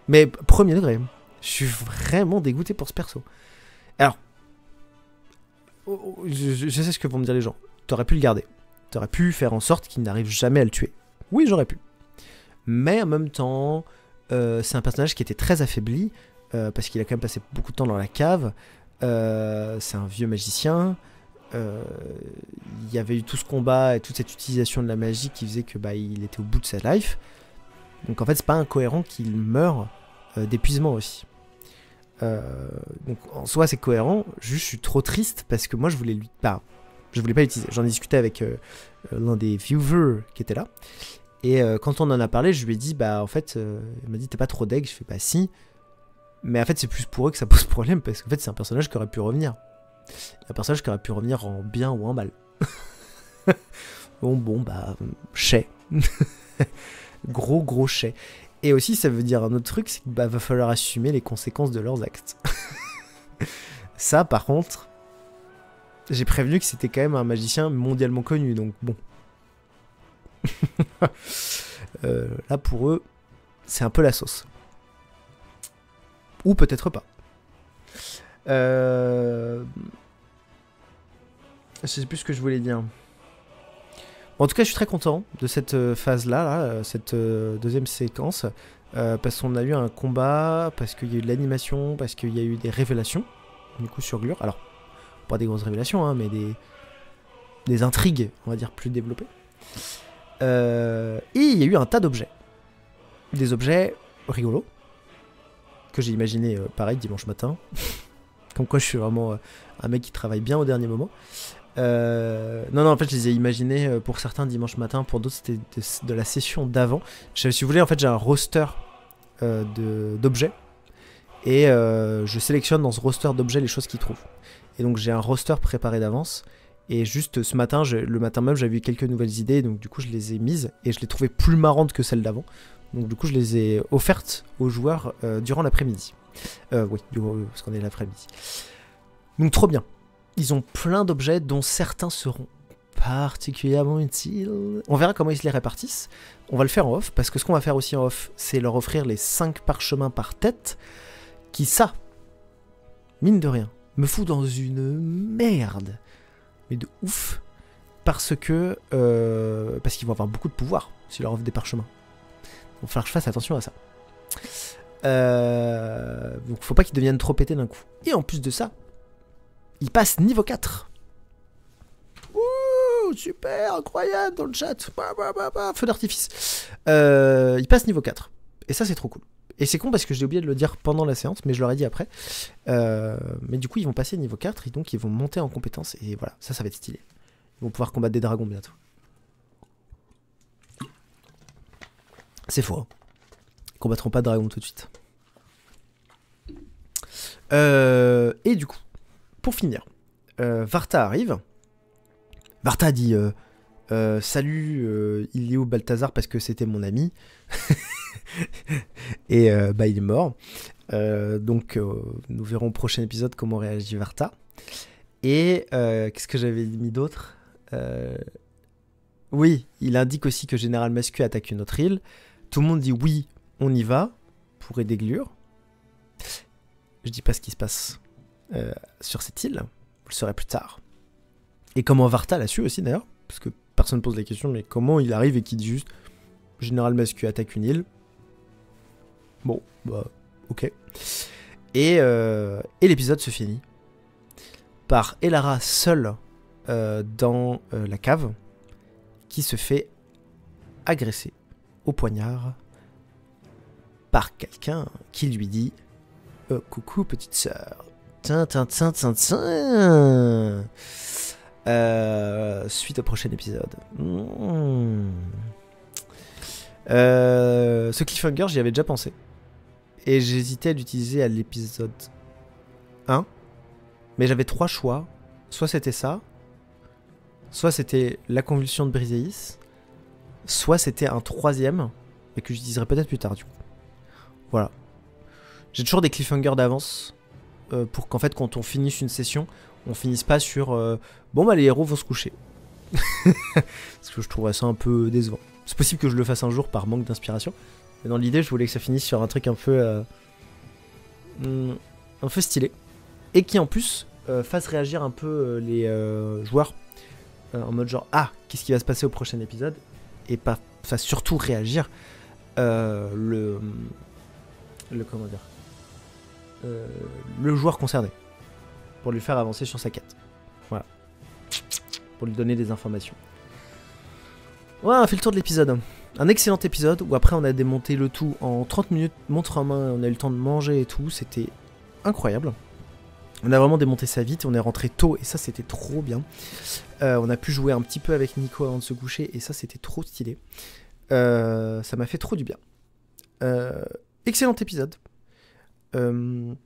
Mais premier degré. Je suis vraiment dégoûté pour ce perso. Alors, je sais ce que vont me dire les gens. T'aurais pu le garder. T'aurais pu faire en sorte qu'il n'arrive jamais à le tuer. Oui, j'aurais pu. Mais en même temps, c'est un personnage qui était très affaibli, parce qu'il a quand même passé beaucoup de temps dans la cave. C'est un vieux magicien. Il y avait eu tout ce combat et toute cette utilisation de la magie qui faisait que bah, il était au bout de sa life. Donc en fait, c'est pas incohérent qu'il meure d'épuisement aussi. Donc en soi, c'est cohérent. Juste, je suis trop triste parce que moi, je voulais je voulais pas l'utiliser. J'en ai discuté avec l'un des viewers qui était là. Et quand on en a parlé, je lui ai dit, bah en fait, il m'a dit, t'es pas trop deg. Je fais, bah si. Mais en fait, c'est plus pour eux que ça pose problème parce qu'en fait, c'est un personnage qui aurait pu revenir. Un personnage qui aurait pu revenir en bien ou en mal. Bon, bah, chais. Gros chais. Et aussi, ça veut dire un autre truc, c'est qu'il va falloir assumer les conséquences de leurs actes. Ça, par contre, j'ai prévenu que c'était quand même un magicien mondialement connu, donc bon. Là, pour eux, c'est un peu la sauce. Ou peut-être pas. Je sais plus ce que je voulais dire. En tout cas, je suis très content de cette phase-là, cette deuxième séquence, parce qu'on a eu un combat, parce qu'il y a eu de l'animation, parce qu'il y a eu des révélations, du coup, sur Glur. Alors, pas des grosses révélations, hein, mais des intrigues, on va dire, plus développées. Et il y a eu un tas d'objets. Des objets rigolos, que j'ai imaginé, pareil, dimanche matin. Comme quoi, je suis vraiment un mec qui travaille bien au dernier moment. Non, en fait, je les ai imaginés pour certains dimanche matin, pour d'autres, c'était de la session d'avant. Si vous voulez, en fait, j'ai un roster d'objets. Et je sélectionne dans ce roster d'objets les choses qu'ils trouvent. Et donc, j'ai un roster préparé d'avance. Et juste ce matin, le matin même, j'avais eu quelques nouvelles idées. Donc, du coup, je les ai mises. Et je les trouvais plus marrantes que celles d'avant. Donc, du coup, je les ai offertes aux joueurs durant l'après-midi. Oui, parce qu'on est l'après-midi. Donc, trop bien. Ils ont plein d'objets dont certains seront particulièrement utiles. On verra comment ils se les répartissent. On va le faire en off, parce que ce qu'on va faire aussi en off, c'est leur offrir les 5 parchemins par tête, qui, ça, mine de rien, me fout dans une merde. Mais de ouf. Parce qu'ils vont avoir beaucoup de pouvoir si leur offre des parchemins. Il va falloir que je fasse attention à ça. Donc faut pas qu'ils deviennent trop pétés d'un coup. Et en plus de ça, il passe niveau 4. Ouh, super, incroyable dans le chat. Feu d'artifice. Il passe niveau 4. Et ça, c'est trop cool. Et c'est con parce que j'ai oublié de le dire pendant la séance, mais je l'aurais dit après. Mais du coup, ils vont passer niveau 4 et donc ils vont monter en compétences. Et voilà, ça va être stylé. Ils vont pouvoir combattre des dragons bientôt. C'est faux. Hein. Ils combattront pas de dragons tout de suite. Et du coup, pour finir, Varta arrive. Varta dit salut, il est où Balthazar parce que c'était mon ami. Et bah il est mort. Donc nous verrons au prochain épisode comment réagit Varta. Et qu'est-ce que j'avais mis d'autre Oui, il indique aussi que Général Mascu attaque une autre île. Tout le monde dit oui, on y va pour aider Glur. Je dis pas ce qui se passe sur cette île. Vous le saurez plus tard. Et comment Varta l'a su aussi d'ailleurs, parce que personne ne pose la question, mais comment il arrive et qu'il dit juste Général Mascu attaque une île. Bon, bah, ok. Et l'épisode se finit par Elara seule dans la cave qui se fait agresser au poignard par quelqu'un qui lui dit coucou petite sœur. Suite au prochain épisode. Ce cliffhanger, j'y avais déjà pensé. Et j'hésitais à l'utiliser à l'épisode 1. Mais j'avais 3 choix. Soit c'était ça. Soit c'était la convulsion de Briseis. Soit c'était un 3ème. Mais que j'utiliserai peut-être plus tard du coup. Voilà. J'ai toujours des cliffhangers d'avance. Pour qu'en fait quand on finisse une session, on finisse pas sur bon bah les héros vont se coucher. Parce que je trouverais ça un peu décevant. C'est possible que je le fasse un jour par manque d'inspiration. Mais dans l'idée, je voulais que ça finisse sur un truc un peu stylé. Et qui en plus fasse réagir un peu les joueurs. En mode genre, ah, qu'est-ce qui va se passer au prochain épisode. Et pas fasse surtout réagir le comment dire le joueur concerné. Pour lui faire avancer sur sa quête. Voilà. Pour lui donner des informations. Ouais, on a fait le tour de l'épisode. Un excellent épisode où après on a démonté le tout en 30 minutes, montre en main, on a eu le temps de manger et tout, c'était incroyable. On a vraiment démonté ça vite, on est rentré tôt et ça c'était trop bien. On a pu jouer un petit peu avec Nico avant de se coucher et ça c'était trop stylé. Ça m'a fait trop du bien. Excellent épisode. Je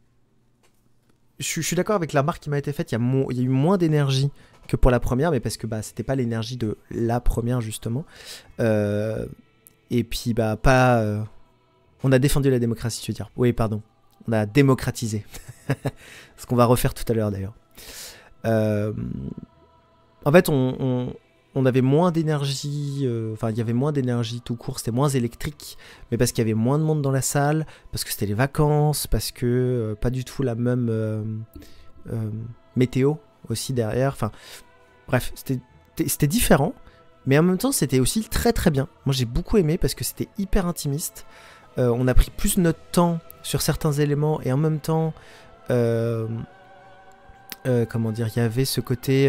suis d'accord avec la remarque qui m'a été faite, il y a eu moins d'énergie que pour la première, mais parce que bah, c'était pas l'énergie de la première justement. Et puis bah pas... on a défendu la démocratie, tu veux dire. Oui, pardon. On a démocratisé. Ce qu'on va refaire tout à l'heure d'ailleurs. En fait, on avait moins d'énergie, enfin il y avait moins d'énergie tout court, c'était moins électrique, mais parce qu'il y avait moins de monde dans la salle, parce que c'était les vacances, parce que pas du tout la même météo aussi derrière, enfin bref, c'était différent, mais en même temps c'était aussi très très bien. Moi j'ai beaucoup aimé parce que c'était hyper intimiste, on a pris plus notre temps sur certains éléments et en même temps, comment dire, il y avait ce côté...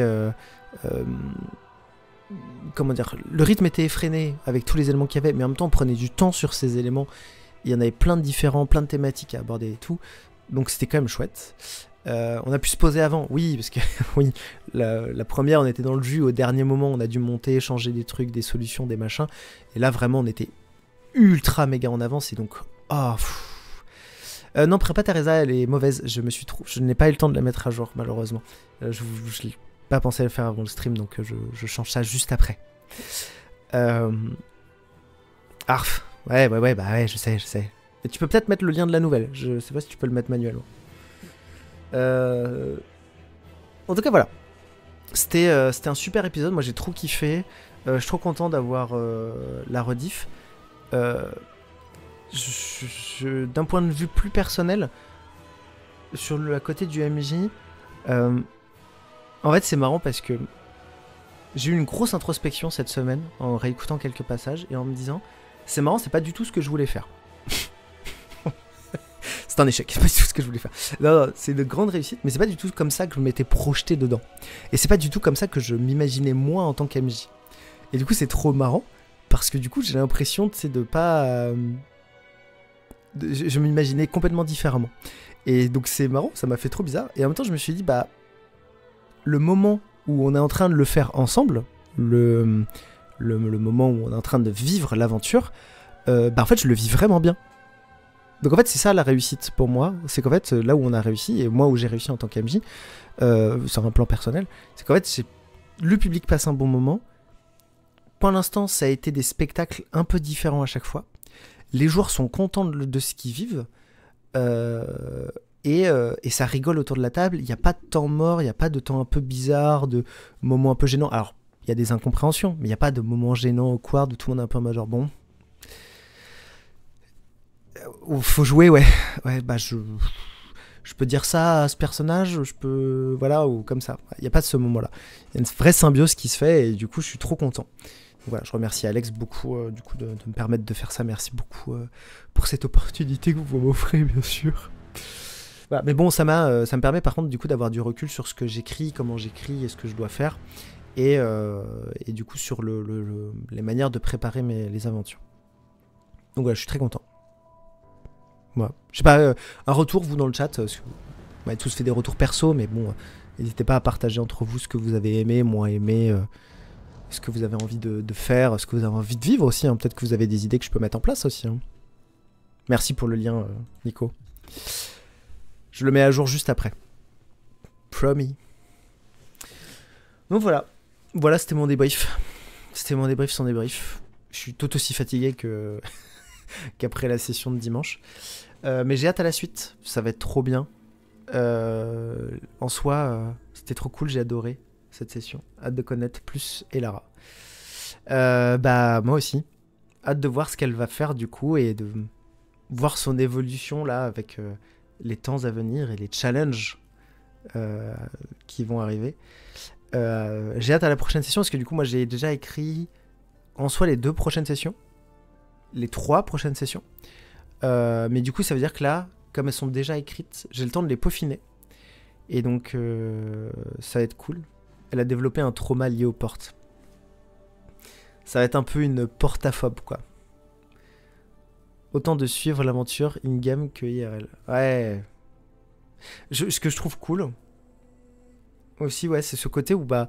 comment dire, le rythme était effréné avec tous les éléments qu'il y avait, mais en même temps on prenait du temps sur ces éléments, il y en avait plein de différents, plein de thématiques à aborder et tout, donc c'était quand même chouette. On a pu se poser avant, oui, parce que oui, la première on était dans le jus, au dernier moment on a dû monter, changer des trucs, des solutions, des machins, et là vraiment on était ultra méga en avance, et donc, oh, non, Prépa Teresa elle est mauvaise, je n'ai pas eu le temps de la mettre à jour malheureusement, je l'ai pas pensé à le faire avant le stream, donc je change ça juste après. Arf, ouais, bah ouais, je sais. Et tu peux peut-être mettre le lien de la nouvelle, je sais pas si tu peux le mettre manuellement. En tout cas, voilà. C'était un super épisode, moi j'ai trop kiffé. Je suis trop content d'avoir la rediff. D'un point de vue plus personnel, sur le côté du MJ, en fait c'est marrant parce que j'ai eu une grosse introspection cette semaine en réécoutant quelques passages et en me disant c'est marrant, c'est pas du tout ce que je voulais faire. C'est un échec, c'est pas du tout ce que je voulais faire. Non, c'est de grande réussite, mais c'est pas du tout comme ça que je m'étais projeté dedans. Et c'est pas du tout comme ça que je m'imaginais moi en tant qu'MJ. Et du coup c'est trop marrant parce que du coup j'ai l'impression de pas... je m'imaginais complètement différemment. Et donc c'est marrant, ça m'a fait trop bizarre. Et en même temps je me suis dit bah le moment où on est en train de le faire ensemble, le moment où on est en train de vivre l'aventure, bah en fait je le vis vraiment bien. Donc en fait c'est ça la réussite pour moi, c'est qu'en fait là où on a réussi, et moi où j'ai réussi en tant qu'MJ, sur un plan personnel, c'est qu'en fait le public passe un bon moment. Pour l'instant ça a été des spectacles un peu différents à chaque fois. Les joueurs sont contents de ce qu'ils vivent, et ça rigole autour de la table, il n'y a pas de temps mort, il n'y a pas de temps un peu bizarre, de moments un peu gênants. Alors il y a des incompréhensions, mais il n'y a pas de moments gênants au quart, de tout le monde un peu en mode genre bon... faut jouer, ouais, bah je peux dire ça à ce personnage, je peux, voilà, ou comme ça. Il n'y a pas de ce moment-là. Il y a une vraie symbiose qui se fait et du coup, je suis trop content. Donc voilà, je remercie Alex beaucoup du coup de me permettre de faire ça. Merci beaucoup pour cette opportunité que vous m'offrez, bien sûr. Voilà. Mais bon, ça me permet par contre du coup d'avoir du recul sur ce que j'écris, comment j'écris et ce que je dois faire. Et du coup sur les manières de préparer les aventures. Donc voilà, je suis très content. Voilà. Je sais pas, un retour vous dans le chat, parce que vous m'avez tous fait des retours perso, mais bon, n'hésitez pas à partager entre vous ce que vous avez aimé, moins aimé, ce que vous avez envie de faire, ce que vous avez envie de vivre aussi, hein. Peut-être que vous avez des idées que je peux mettre en place aussi, hein. Merci pour le lien, Nico. Je le mets à jour juste après. Promis. Donc voilà. Voilà, c'était mon débrief. C'était mon débrief sans débrief. Je suis tout aussi fatigué qu'après la session de dimanche. Mais j'ai hâte à la suite. Ça va être trop bien. En soi, c'était trop cool. J'ai adoré cette session. Hâte de connaître plus Elara. Bah, moi aussi. Hâte de voir ce qu'elle va faire du coup et de voir son évolution là avec les temps à venir et les challenges qui vont arriver. J'ai hâte à la prochaine session parce que du coup moi j'ai déjà écrit en soi les 2 prochaines sessions, les 3 prochaines sessions, mais du coup ça veut dire que là comme elles sont déjà écrites j'ai le temps de les peaufiner et donc ça va être cool. Elle a développé un trauma lié aux portes, ça va être un peu une portaphobe quoi, autant de suivre l'aventure in-game que IRL. Ouais, ce que je trouve cool aussi, ouais, c'est ce côté où bah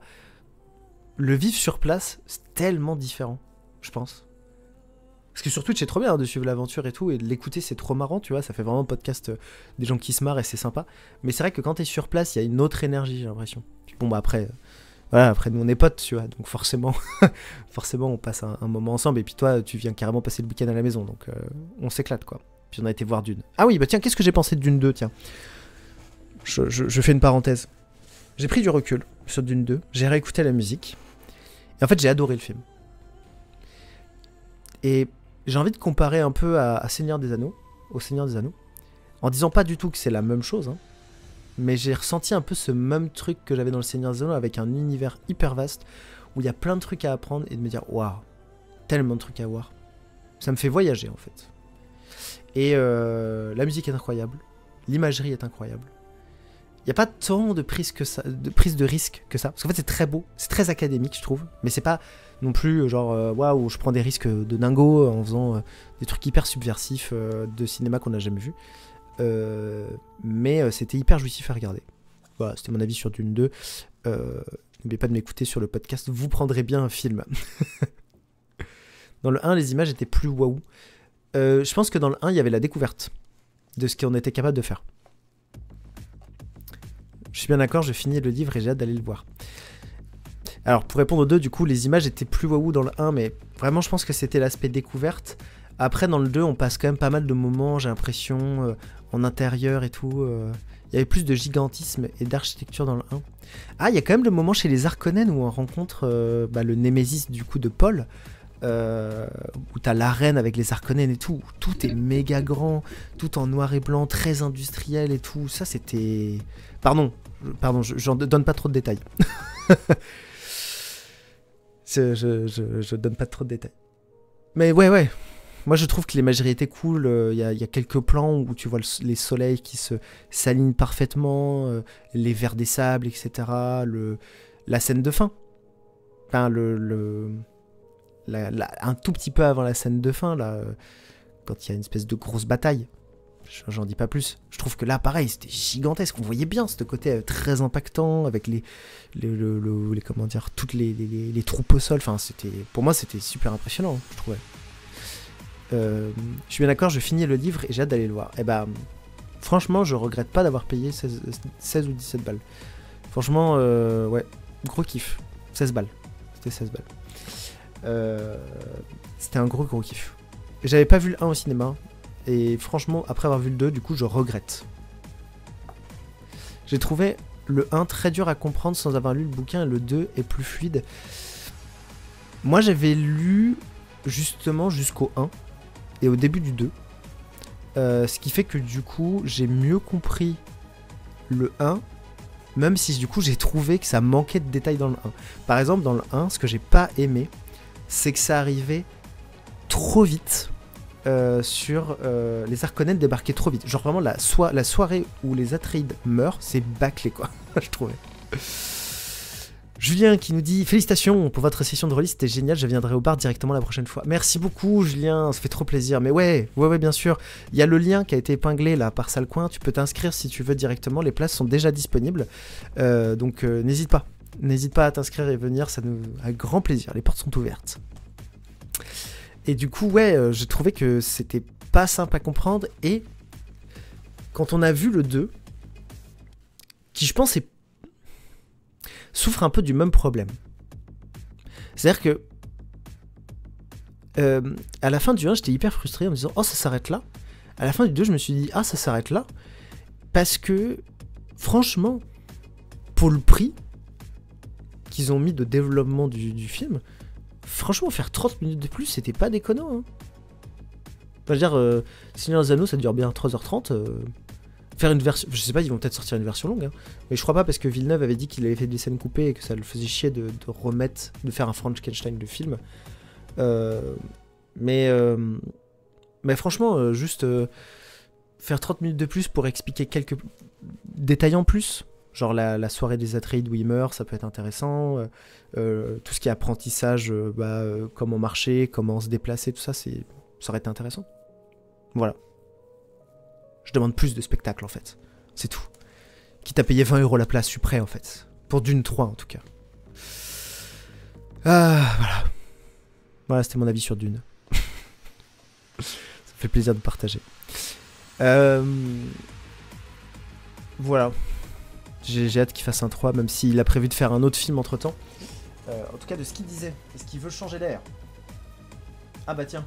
le vivre sur place, c'est tellement différent, je pense. Parce que sur Twitch, c'est trop bien de suivre l'aventure et tout, et de l'écouter, c'est trop marrant, tu vois, ça fait vraiment un podcast des gens qui se marrent et c'est sympa. Mais c'est vrai que quand t'es sur place, il y a une autre énergie, j'ai l'impression. Puis bon, bah après, voilà, après nous on est potes, tu vois, donc forcément, forcément on passe un moment ensemble, et puis toi, tu viens carrément passer le week-end à la maison, donc on s'éclate, quoi. Puis on a été voir Dune. Ah oui, bah tiens, qu'est-ce que j'ai pensé de Dune 2, tiens. Je fais une parenthèse. J'ai pris du recul sur Dune 2, j'ai réécouté la musique, et en fait j'ai adoré le film. Et j'ai envie de comparer un peu à Seigneur des Anneaux, au Seigneur des Anneaux, en disant pas du tout que c'est la même chose, hein, mais j'ai ressenti un peu ce même truc que j'avais dans le Seigneur des Anneaux, avec un univers hyper vaste, où il y a plein de trucs à apprendre, et de me dire, waouh, tellement de trucs à voir. Ça me fait voyager en fait. Et la musique est incroyable, l'imagerie est incroyable. Il n'y a pas tant de prise de risque que ça. Parce qu'en fait, c'est très beau. C'est très académique, je trouve. Mais c'est pas non plus genre, waouh, je prends des risques de dingo en faisant des trucs hyper subversifs de cinéma qu'on n'a jamais vu. Mais c'était hyper jouissif à regarder. Voilà, c'était mon avis sur Dune 2. N'oubliez pas de m'écouter sur le podcast. Vous prendrez bien un film. Dans le 1, les images étaient plus waouh. Je pense que dans le 1, il y avait la découverte de ce qu'on était capable de faire. Je suis bien d'accord, je finis le livre et j'ai hâte d'aller le voir. Alors, pour répondre aux 2, du coup, les images étaient plus waouh dans le 1, mais vraiment, je pense que c'était l'aspect découverte. Après, dans le 2, on passe quand même pas mal de moments, j'ai l'impression, en intérieur et tout. Il y avait plus de gigantisme et d'architecture dans le 1. Ah, il y a quand même le moment chez les Harkonnen où on rencontre le Némésis, du coup, de Paul, où t'as l'arène avec les Harkonnen et tout. Tout est méga grand, tout en noir et blanc, très industriel et tout. Ça, c'était... Pardon, j'en donne pas trop de détails. je donne pas trop de détails. Mais ouais. Moi, je trouve que l'imagerie était cool. Il y a quelques plans où tu vois les soleils qui s'alignent parfaitement, les vers des sables, etc. La scène de fin. Enfin, un tout petit peu avant la scène de fin, là, quand il y a une espèce de grosse bataille. J'en dis pas plus. Je trouve que là, pareil, c'était gigantesque. On voyait bien ce côté très impactant avec comment dire, toutes les troupes au sol. Enfin, pour moi, c'était super impressionnant, je trouvais. Je suis bien d'accord, je finis le livre et j'ai hâte d'aller le voir. Et bah, franchement, je regrette pas d'avoir payé 16 ou 17 balles. Franchement, ouais, gros kiff. 16 balles. C'était 16 balles. C'était un gros kiff. J'avais pas vu le 1 au cinéma. Et franchement, après avoir vu le 2, du coup, je regrette. J'ai trouvé le 1 très dur à comprendre sans avoir lu le bouquin, et le 2 est plus fluide. Moi, j'avais lu justement jusqu'au 1 et au début du 2. Ce qui fait que du coup, j'ai mieux compris le 1, même si du coup, j'ai trouvé que ça manquait de détails dans le 1. Par exemple, dans le 1, ce que j'ai pas aimé, c'est que ça arrivait trop vite. sur les Harkonnen débarquer trop vite. Genre vraiment la soirée où les Atreides meurent, c'est bâclé quoi, je trouvais. Julien qui nous dit félicitations pour votre session de release, c'était génial, je viendrai au bar directement la prochaine fois. Merci beaucoup Julien, ça fait trop plaisir. Mais ouais, bien sûr. Il y a le lien qui a été épinglé là par Salcoin, tu peux t'inscrire si tu veux directement, les places sont déjà disponibles. Donc n'hésite pas. N'hésite pas à t'inscrire et venir, ça nous avec grand plaisir, les portes sont ouvertes. Et du coup, ouais, j'ai trouvé que c'était pas simple à comprendre. Et quand on a vu le 2, qui je pense souffre un peu du même problème. C'est-à-dire que à la fin du 1, j'étais hyper frustré en me disant « Oh, ça s'arrête là ». À la fin du 2, je me suis dit « Ah, ça s'arrête là ». Parce que, franchement, pour le prix qu'ils ont mis de développement du film, franchement, faire 30 minutes de plus, c'était pas déconnant. Hein. Enfin, je veux dire, Seigneur des Anneaux, ça dure bien 3h30. Faire une version... Je sais pas, ils vont peut-être sortir une version longue. Hein. Mais je crois pas, parce que Villeneuve avait dit qu'il avait fait des scènes coupées et que ça le faisait chier de faire un Frankenstein de film. Mais franchement, juste faire 30 minutes de plus pour expliquer quelques détails en plus. Genre la soirée des Atreides où il meurt, ça peut être intéressant. Tout ce qui est apprentissage, comment marcher, comment se déplacer, tout ça, ça aurait été intéressant. Voilà. Je demande plus de spectacle en fait. C'est tout. Quitte à payer 20 € la place, je suis prêt en fait. Pour Dune 3 en tout cas. Voilà. Voilà, c'était mon avis sur Dune. Ça me fait plaisir de partager. Voilà. J'ai hâte qu'il fasse un 3, même s'il a prévu de faire un autre film entre temps. En tout cas, de ce qu'il disait. Est-ce qu'il veut changer d'air? Ah bah tiens.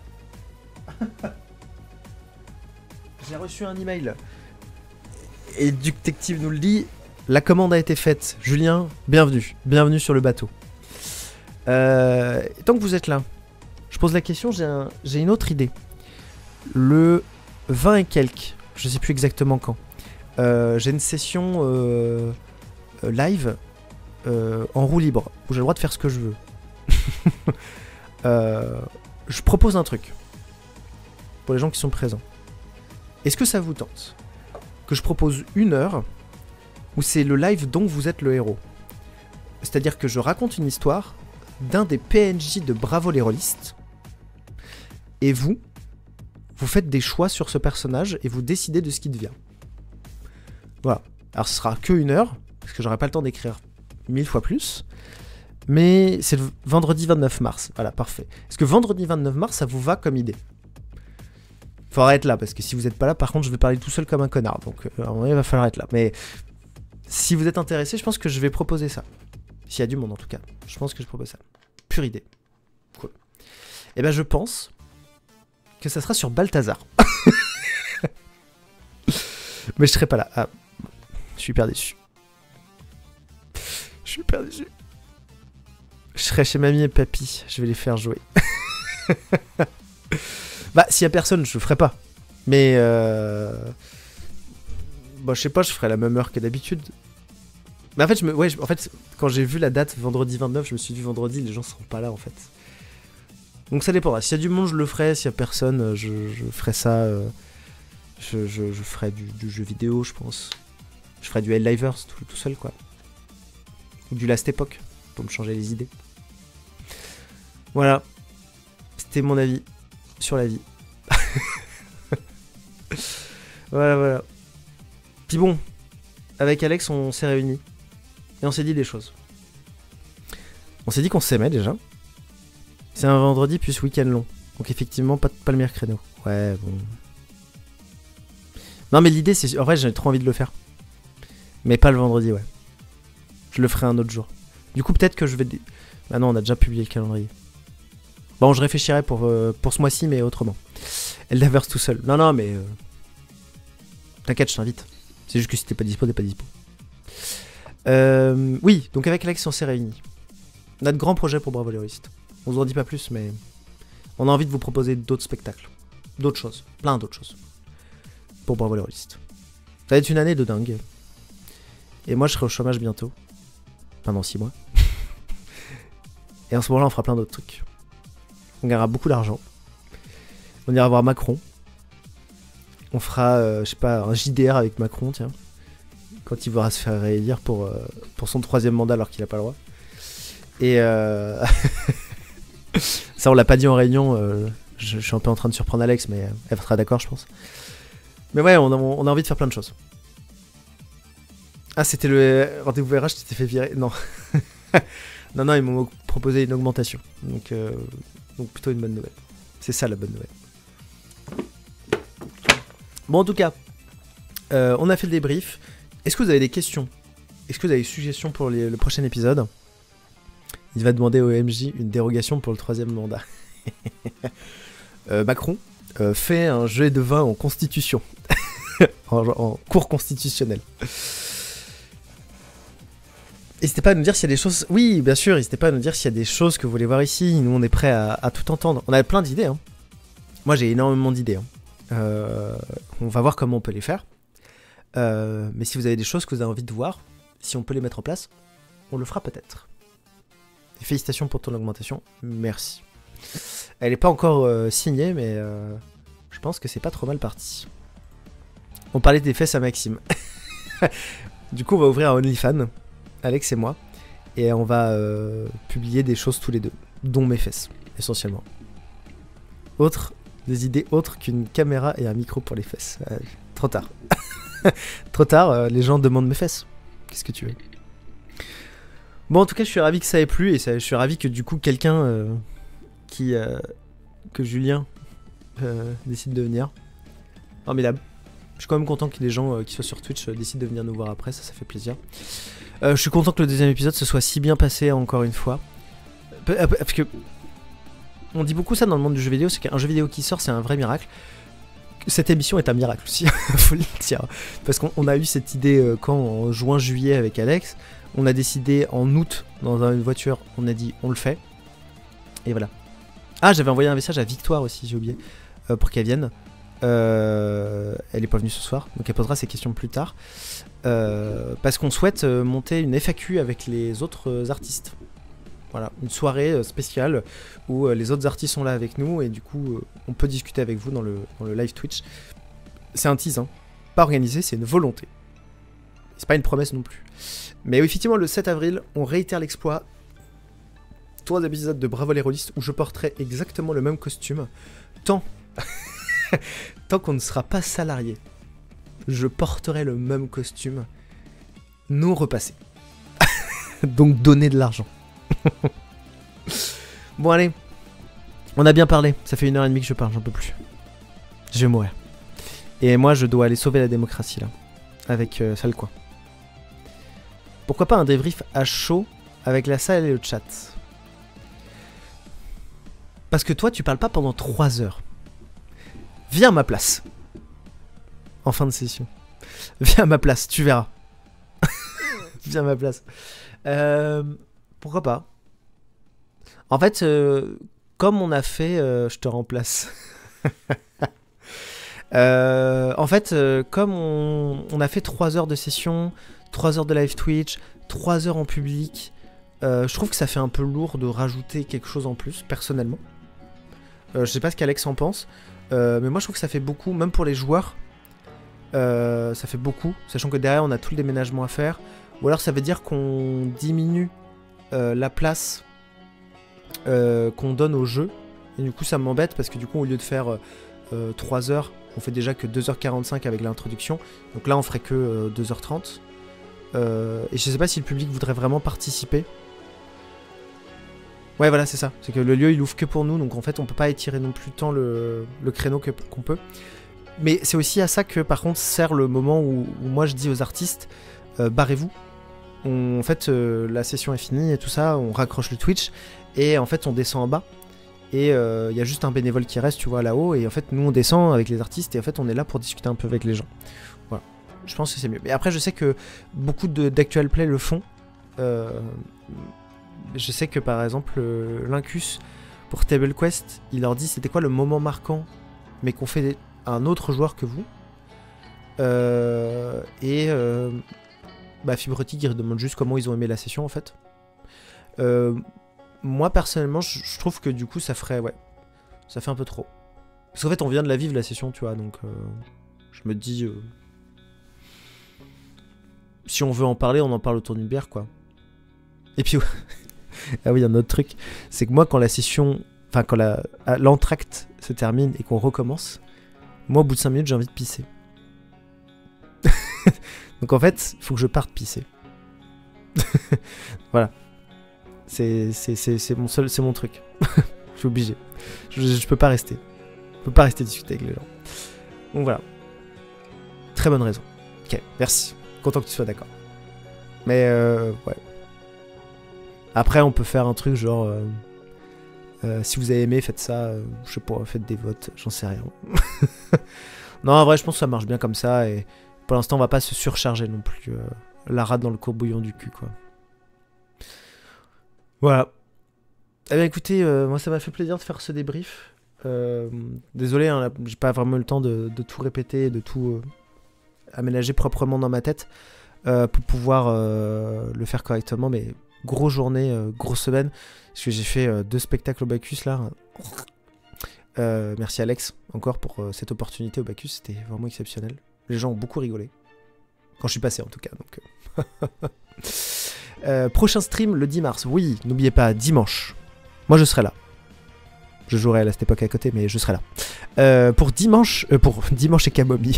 J'ai reçu un email. Et Detective nous le dit. La commande a été faite. Julien, bienvenue. Bienvenue sur le bateau. Tant que vous êtes là, je pose la question, j'ai une autre idée. Le 20 et quelques, je sais plus exactement quand. J'ai une session live en roue libre où j'ai le droit de faire ce que je veux. Je propose un truc pour les gens qui sont présents. Est-ce que ça vous tente que je propose 1 heure où c'est le live dont vous êtes le héros? C'est-à-dire que je raconte une histoire d'un des PNJ de Bravo les rôlistes et vous faites des choix sur ce personnage et vous décidez de ce qui devient. Voilà. Alors ce sera que 1 heure, parce que j'aurai pas le temps d'écrire 1000 fois plus. Mais c'est le vendredi 29 mars. Voilà, parfait. Est-ce que vendredi 29 mars, ça vous va comme idée? Faudra être là, parce que si vous n'êtes pas là, par contre, je vais parler tout seul comme un connard. Donc, à un moment, il va falloir être là. Mais si vous êtes intéressé, je pense que je vais proposer ça. S'il y a du monde, en tout cas. Je pense que je propose ça. Pure idée. Cool. Et ben, je pense que ça sera sur Balthazar. Mais je serai pas là. Ah, je suis hyper déçu. Je suis hyper déçu. Je serai chez mamie et papy. Je vais les faire jouer. Bah, s'il y a personne, je le ferai pas. Mais bah, je sais pas, je ferai la même heure que d'habitude. Mais en fait, en fait, quand j'ai vu la date vendredi 29, je me suis dit vendredi, les gens seront pas là en fait. Donc ça dépendra. S'il y a du monde, je le ferai. S'il y a personne, je ferai ça. Je ferai du jeu vidéo, je pense. Je ferai du Helldivers tout seul, quoi. Ou du Last Epoch, pour me changer les idées. Voilà. C'était mon avis sur la vie. Voilà. Puis bon, avec Alex, on s'est réunis. Et on s'est dit des choses. On s'est dit qu'on s'aimait déjà. C'est un vendredi plus week-end long. Donc effectivement, pas le meilleur créneau. Ouais, bon. Non mais l'idée c'est... En vrai j'ai trop envie de le faire. Mais pas le vendredi, ouais. Je le ferai un autre jour. Du coup peut-être que je vais... Ah non, on a déjà publié le calendrier. Bon, je réfléchirai pour ce mois-ci, mais autrement. Helldivers tout seul. Non, mais... T'inquiète, je t'invite. C'est juste que si t'es pas dispo, t'es pas dispo. Oui, donc avec Alex, on s'est réunis. On a de grands projets pour Bravo les rôlistes. On vous en dit pas plus, mais... On a envie de vous proposer d'autres spectacles. D'autres choses. Plein d'autres choses. Pour Bravo les rôlistes. Ça va être une année de dingue. Et moi, je serai au chômage bientôt. Pendant 6 mois. Et en ce moment-là, on fera plein d'autres trucs. On gagnera beaucoup d'argent. On ira voir Macron. On fera, je sais pas, un JDR avec Macron, tiens. Quand il voudra se faire réélire pour son 3e mandat alors qu'il a pas le droit. Et ça, on l'a pas dit en réunion. Je suis un peu en train de surprendre Alex, mais elle sera d'accord, je pense. Mais ouais, on a envie de faire plein de choses. Ah, c'était le rendez-vous RH, tu t'es fait virer. Non. non, ils m'ont proposé une augmentation. Donc plutôt une bonne nouvelle. C'est ça la bonne nouvelle. Bon, en tout cas, on a fait le débrief. Est-ce que vous avez des questions? Est-ce que vous avez des suggestions pour le prochain épisode? Il va demander au MJ une dérogation pour le 3e mandat. Macron fait un jet de vin en constitution. en cours constitutionnel. N'hésitez pas à nous dire s'il y a des choses... Oui, bien sûr, n'hésitez pas à nous dire s'il y a des choses que vous voulez voir ici. Nous, on est prêts à tout entendre. On a plein d'idées. Hein. Moi, j'ai énormément d'idées. Hein. On va voir comment on peut les faire. Mais si vous avez des choses que vous avez envie de voir, si on peut les mettre en place, on le fera peut-être. Et félicitations pour ton augmentation. Merci. Elle n'est pas encore signée, mais je pense que c'est pas trop mal parti. On parlait des fesses à Maxime. Du coup, on va ouvrir un OnlyFans, Alex et moi, et on va publier des choses tous les deux, dont mes fesses, essentiellement. Des idées autres qu'une caméra et un micro pour les fesses. Trop tard. Trop tard, les gens demandent mes fesses. Qu'est-ce que tu veux? Bon, en tout cas, je suis ravi que ça ait plu, et je suis ravi que du coup, quelqu'un que Julien décide de venir. Formidable. Je suis quand même content que les gens qui soient sur Twitch décident de venir nous voir après, ça fait plaisir. Je suis content que le 2e épisode se soit si bien passé encore une fois. Parce que on dit beaucoup ça dans le monde du jeu vidéo, c'est qu'un jeu vidéo qui sort, c'est un vrai miracle. Cette émission est un miracle aussi, faut le dire. Parce qu'on a eu cette idée en juin-juillet avec Alex. On a décidé en août, dans une voiture, on a dit on le fait. Et voilà. Ah, j'avais envoyé un message à Victoire aussi, j'ai oublié, pour qu'elle vienne. Elle est pas venue ce soir, donc elle posera ses questions plus tard. Parce qu'on souhaite monter une FAQ avec les autres artistes. Voilà, une soirée spéciale où les autres artistes sont là avec nous et du coup on peut discuter avec vous dans le live Twitch. C'est un tease, hein. Pas organisé, c'est une volonté. C'est pas une promesse non plus. Mais effectivement, le 7 avril, on réitère l'exploit. 3 épisodes de Bravo les rôlistes où je porterai exactement le même costume. Tant qu'on ne sera pas salarié, je porterai le même costume. Non repassé. Donc donner de l'argent. Bon allez, on a bien parlé. Ça fait 1h30 que je parle, j'en peux plus. Je vais mourir. Et moi je dois aller sauver la démocratie là. Avec Sale Coin. Pourquoi pas un débrief à chaud avec la salle et le chat? Parce que toi tu parles pas pendant 3 heures. Viens à ma place. En fin de session. Viens à ma place, tu verras. Viens à ma place. Pourquoi pas? En fait, comme on a fait... je te remplace. En fait, comme on a fait 3 heures de session, 3 heures de live Twitch, 3 heures en public, je trouve que ça fait un peu lourd de rajouter quelque chose en plus, personnellement. Je sais pas ce qu'Alex en pense, mais moi je trouve que ça fait beaucoup, même pour les joueurs. Ça fait beaucoup, sachant que derrière on a tout le déménagement à faire. Ou alors ça veut dire qu'on diminue la place qu'on donne au jeu. Et du coup ça m'embête parce que du coup au lieu de faire 3 heures, on fait déjà que 2h45 avec l'introduction. Donc là on ferait que 2h30. Et je sais pas si le public voudrait vraiment participer. Ouais voilà c'est ça, c'est que le lieu il ouvre que pour nous. Donc en fait on peut pas étirer non plus tant le créneau qu'on peut. Mais c'est aussi à ça que par contre sert le moment où moi je dis aux artistes barrez-vous. En fait la session est finie et tout ça, on raccroche le Twitch et en fait on descend en bas et il y a juste un bénévole qui reste tu vois là-haut et en fait nous on descend avec les artistes et en fait on est là pour discuter un peu avec les gens. Voilà, je pense que c'est mieux. Mais après je sais que beaucoup d'actual play le font. Je sais que par exemple Lincus pour Table Quest il leur dit c'était quoi le moment marquant mais qu'on fait un autre joueur que vous. Fibrotique il demande juste comment ils ont aimé la session en fait. Moi personnellement je trouve que du coup ça ferait ça fait un peu trop. Parce qu'en fait, on vient de la vivre, la session, tu vois, donc je me dis... si on veut en parler, on en parle autour d'une bière, quoi. Et puis... ah oui, il y a un autre truc. C'est que moi, quand la session... Enfin, quand l'entracte se termine et qu'on recommence, moi, au bout de 5 minutes, j'ai envie de pisser. Donc en fait, il faut que je parte pisser. Voilà. C'est mon truc. Je suis obligé. Je peux pas rester. Je peux pas rester discuter avec les gens. Donc voilà. Très bonne raison. Ok, merci. Content que tu sois d'accord. Mais ouais. Après, on peut faire un truc genre... si vous avez aimé, faites ça. Je sais pas, faites des votes. J'en sais rien. Non, en vrai, je pense que ça marche bien comme ça. Et pour l'instant, on va pas se surcharger non plus. La rate dans le courbouillon du cul, quoi. Voilà. Eh bien, écoutez, moi, ça m'a fait plaisir de faire ce débrief. Désolé, hein, j'ai pas vraiment eu le temps de tout répéter, de tout aménager proprement dans ma tête pour pouvoir le faire correctement. Mais grosse journée, grosse semaine. Parce que j'ai fait 2 spectacles au Bacchus là. Merci Alex encore pour cette opportunité au Bacchus, c'était vraiment exceptionnel. Les gens ont beaucoup rigolé. Quand je suis passé en tout cas. Donc, prochain stream le 10 mars. Oui, n'oubliez pas, dimanche. Moi je serai là. Je jouerai à cette époque à côté, mais je serai là. Pour dimanche et camomille.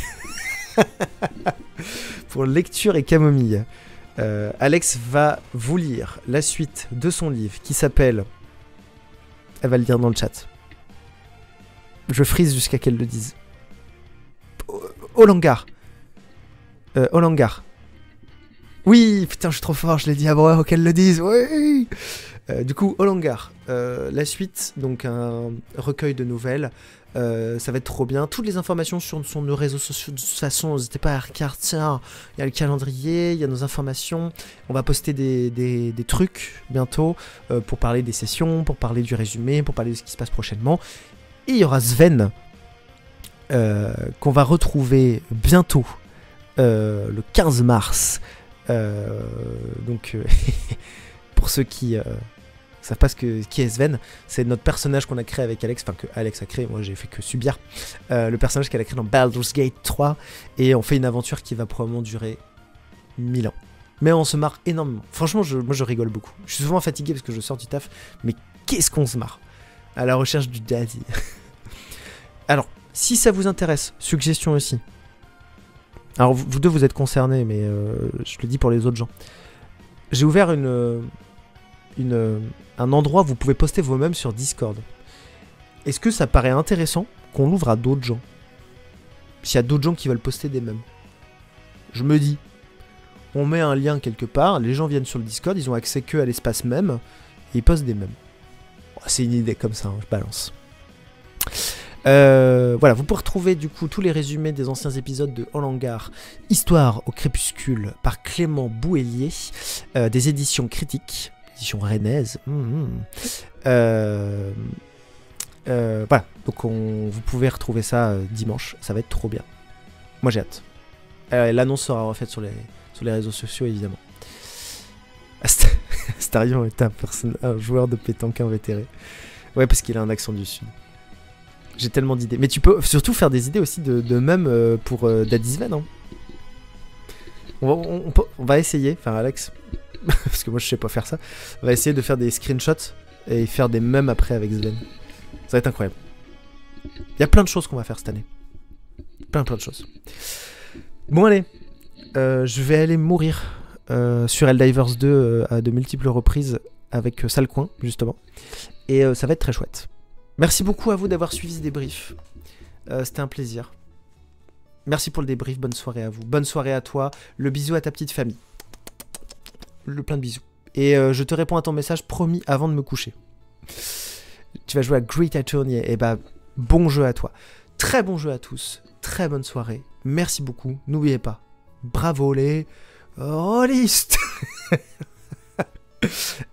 Pour lecture et camomille. Alex va vous lire la suite de son livre qui s'appelle... Elle va le dire dans le chat. Je frise jusqu'à qu'elle le dise. Olangar. Olangar. Oui, putain, je suis trop fort, je l'ai dit avant qu'elle le dise. Oui. Du coup, Olangar. La suite, donc un recueil de nouvelles. Ça va être trop bien. Toutes les informations sur nos réseaux sociaux, de toute façon, n'hésitez pas à regarder. Tiens, il y a le calendrier, il y a nos informations. On va poster des trucs bientôt pour parler des sessions, pour parler du résumé, pour parler de ce qui se passe prochainement. Et il y aura Sven qu'on va retrouver bientôt le 15 mars. Donc, pour ceux qui savent pas qui est Sven, c'est notre personnage qu'on a créé avec Alex, enfin que Alex a créé, moi j'ai fait que subir, le personnage qu'elle a créé dans Baldur's Gate 3, et on fait une aventure qui va probablement durer 1000 ans. Mais on se marre énormément. Franchement, moi je rigole beaucoup. Je suis souvent fatigué parce que je sors du taf, mais qu'est-ce qu'on se marre à la recherche du daddy. Alors, si ça vous intéresse, suggestion aussi. Alors, vous deux, vous êtes concernés, mais je le dis pour les autres gens. J'ai ouvert un endroit où vous pouvez poster vos mèmes sur Discord. Est-ce que ça paraît intéressant qu'on l'ouvre à d'autres gens? S'il y a d'autres gens qui veulent poster des mèmes. Je me dis, on met un lien quelque part, les gens viennent sur le Discord, ils ont accès que à l'espace mème, et ils postent des mèmes. C'est une idée comme ça, hein, je balance. Voilà, vous pouvez retrouver du coup tous les résumés des anciens épisodes de Olangar, Histoire au crépuscule par Clément Bouélier, des éditions critiques, éditions rennaises. Voilà, donc vous pouvez retrouver ça dimanche, ça va être trop bien. Moi j'ai hâte. L'annonce sera refaite sur les réseaux sociaux évidemment. Astarion est un joueur de pétanque invétéré. Ouais, parce qu'il a un accent du sud. J'ai tellement d'idées. Mais tu peux surtout faire des idées aussi de mèmes pour Daddy Sven. Hein. On va essayer, enfin Alex, parce que moi je sais pas faire ça. On va essayer de faire des screenshots et faire des mèmes après avec Sven. Ça va être incroyable. Il y a plein de choses qu'on va faire cette année. Plein de choses. Bon allez, je vais aller mourir sur Helldivers 2 à de multiples reprises avec Salcoin justement. Et ça va être très chouette. Merci beaucoup à vous d'avoir suivi ce débrief. C'était un plaisir. Merci pour le débrief, bonne soirée à vous. Bonne soirée à toi, le bisou à ta petite famille. Le plein de bisous. Et je te réponds à ton message promis avant de me coucher. Tu vas jouer à Great Attorney, et bah bon jeu à toi. Très bon jeu à tous, très bonne soirée. Merci beaucoup, n'oubliez pas. Bravo les rôlistes.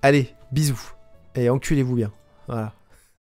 Allez, bisous. Et enculez-vous bien. Voilà.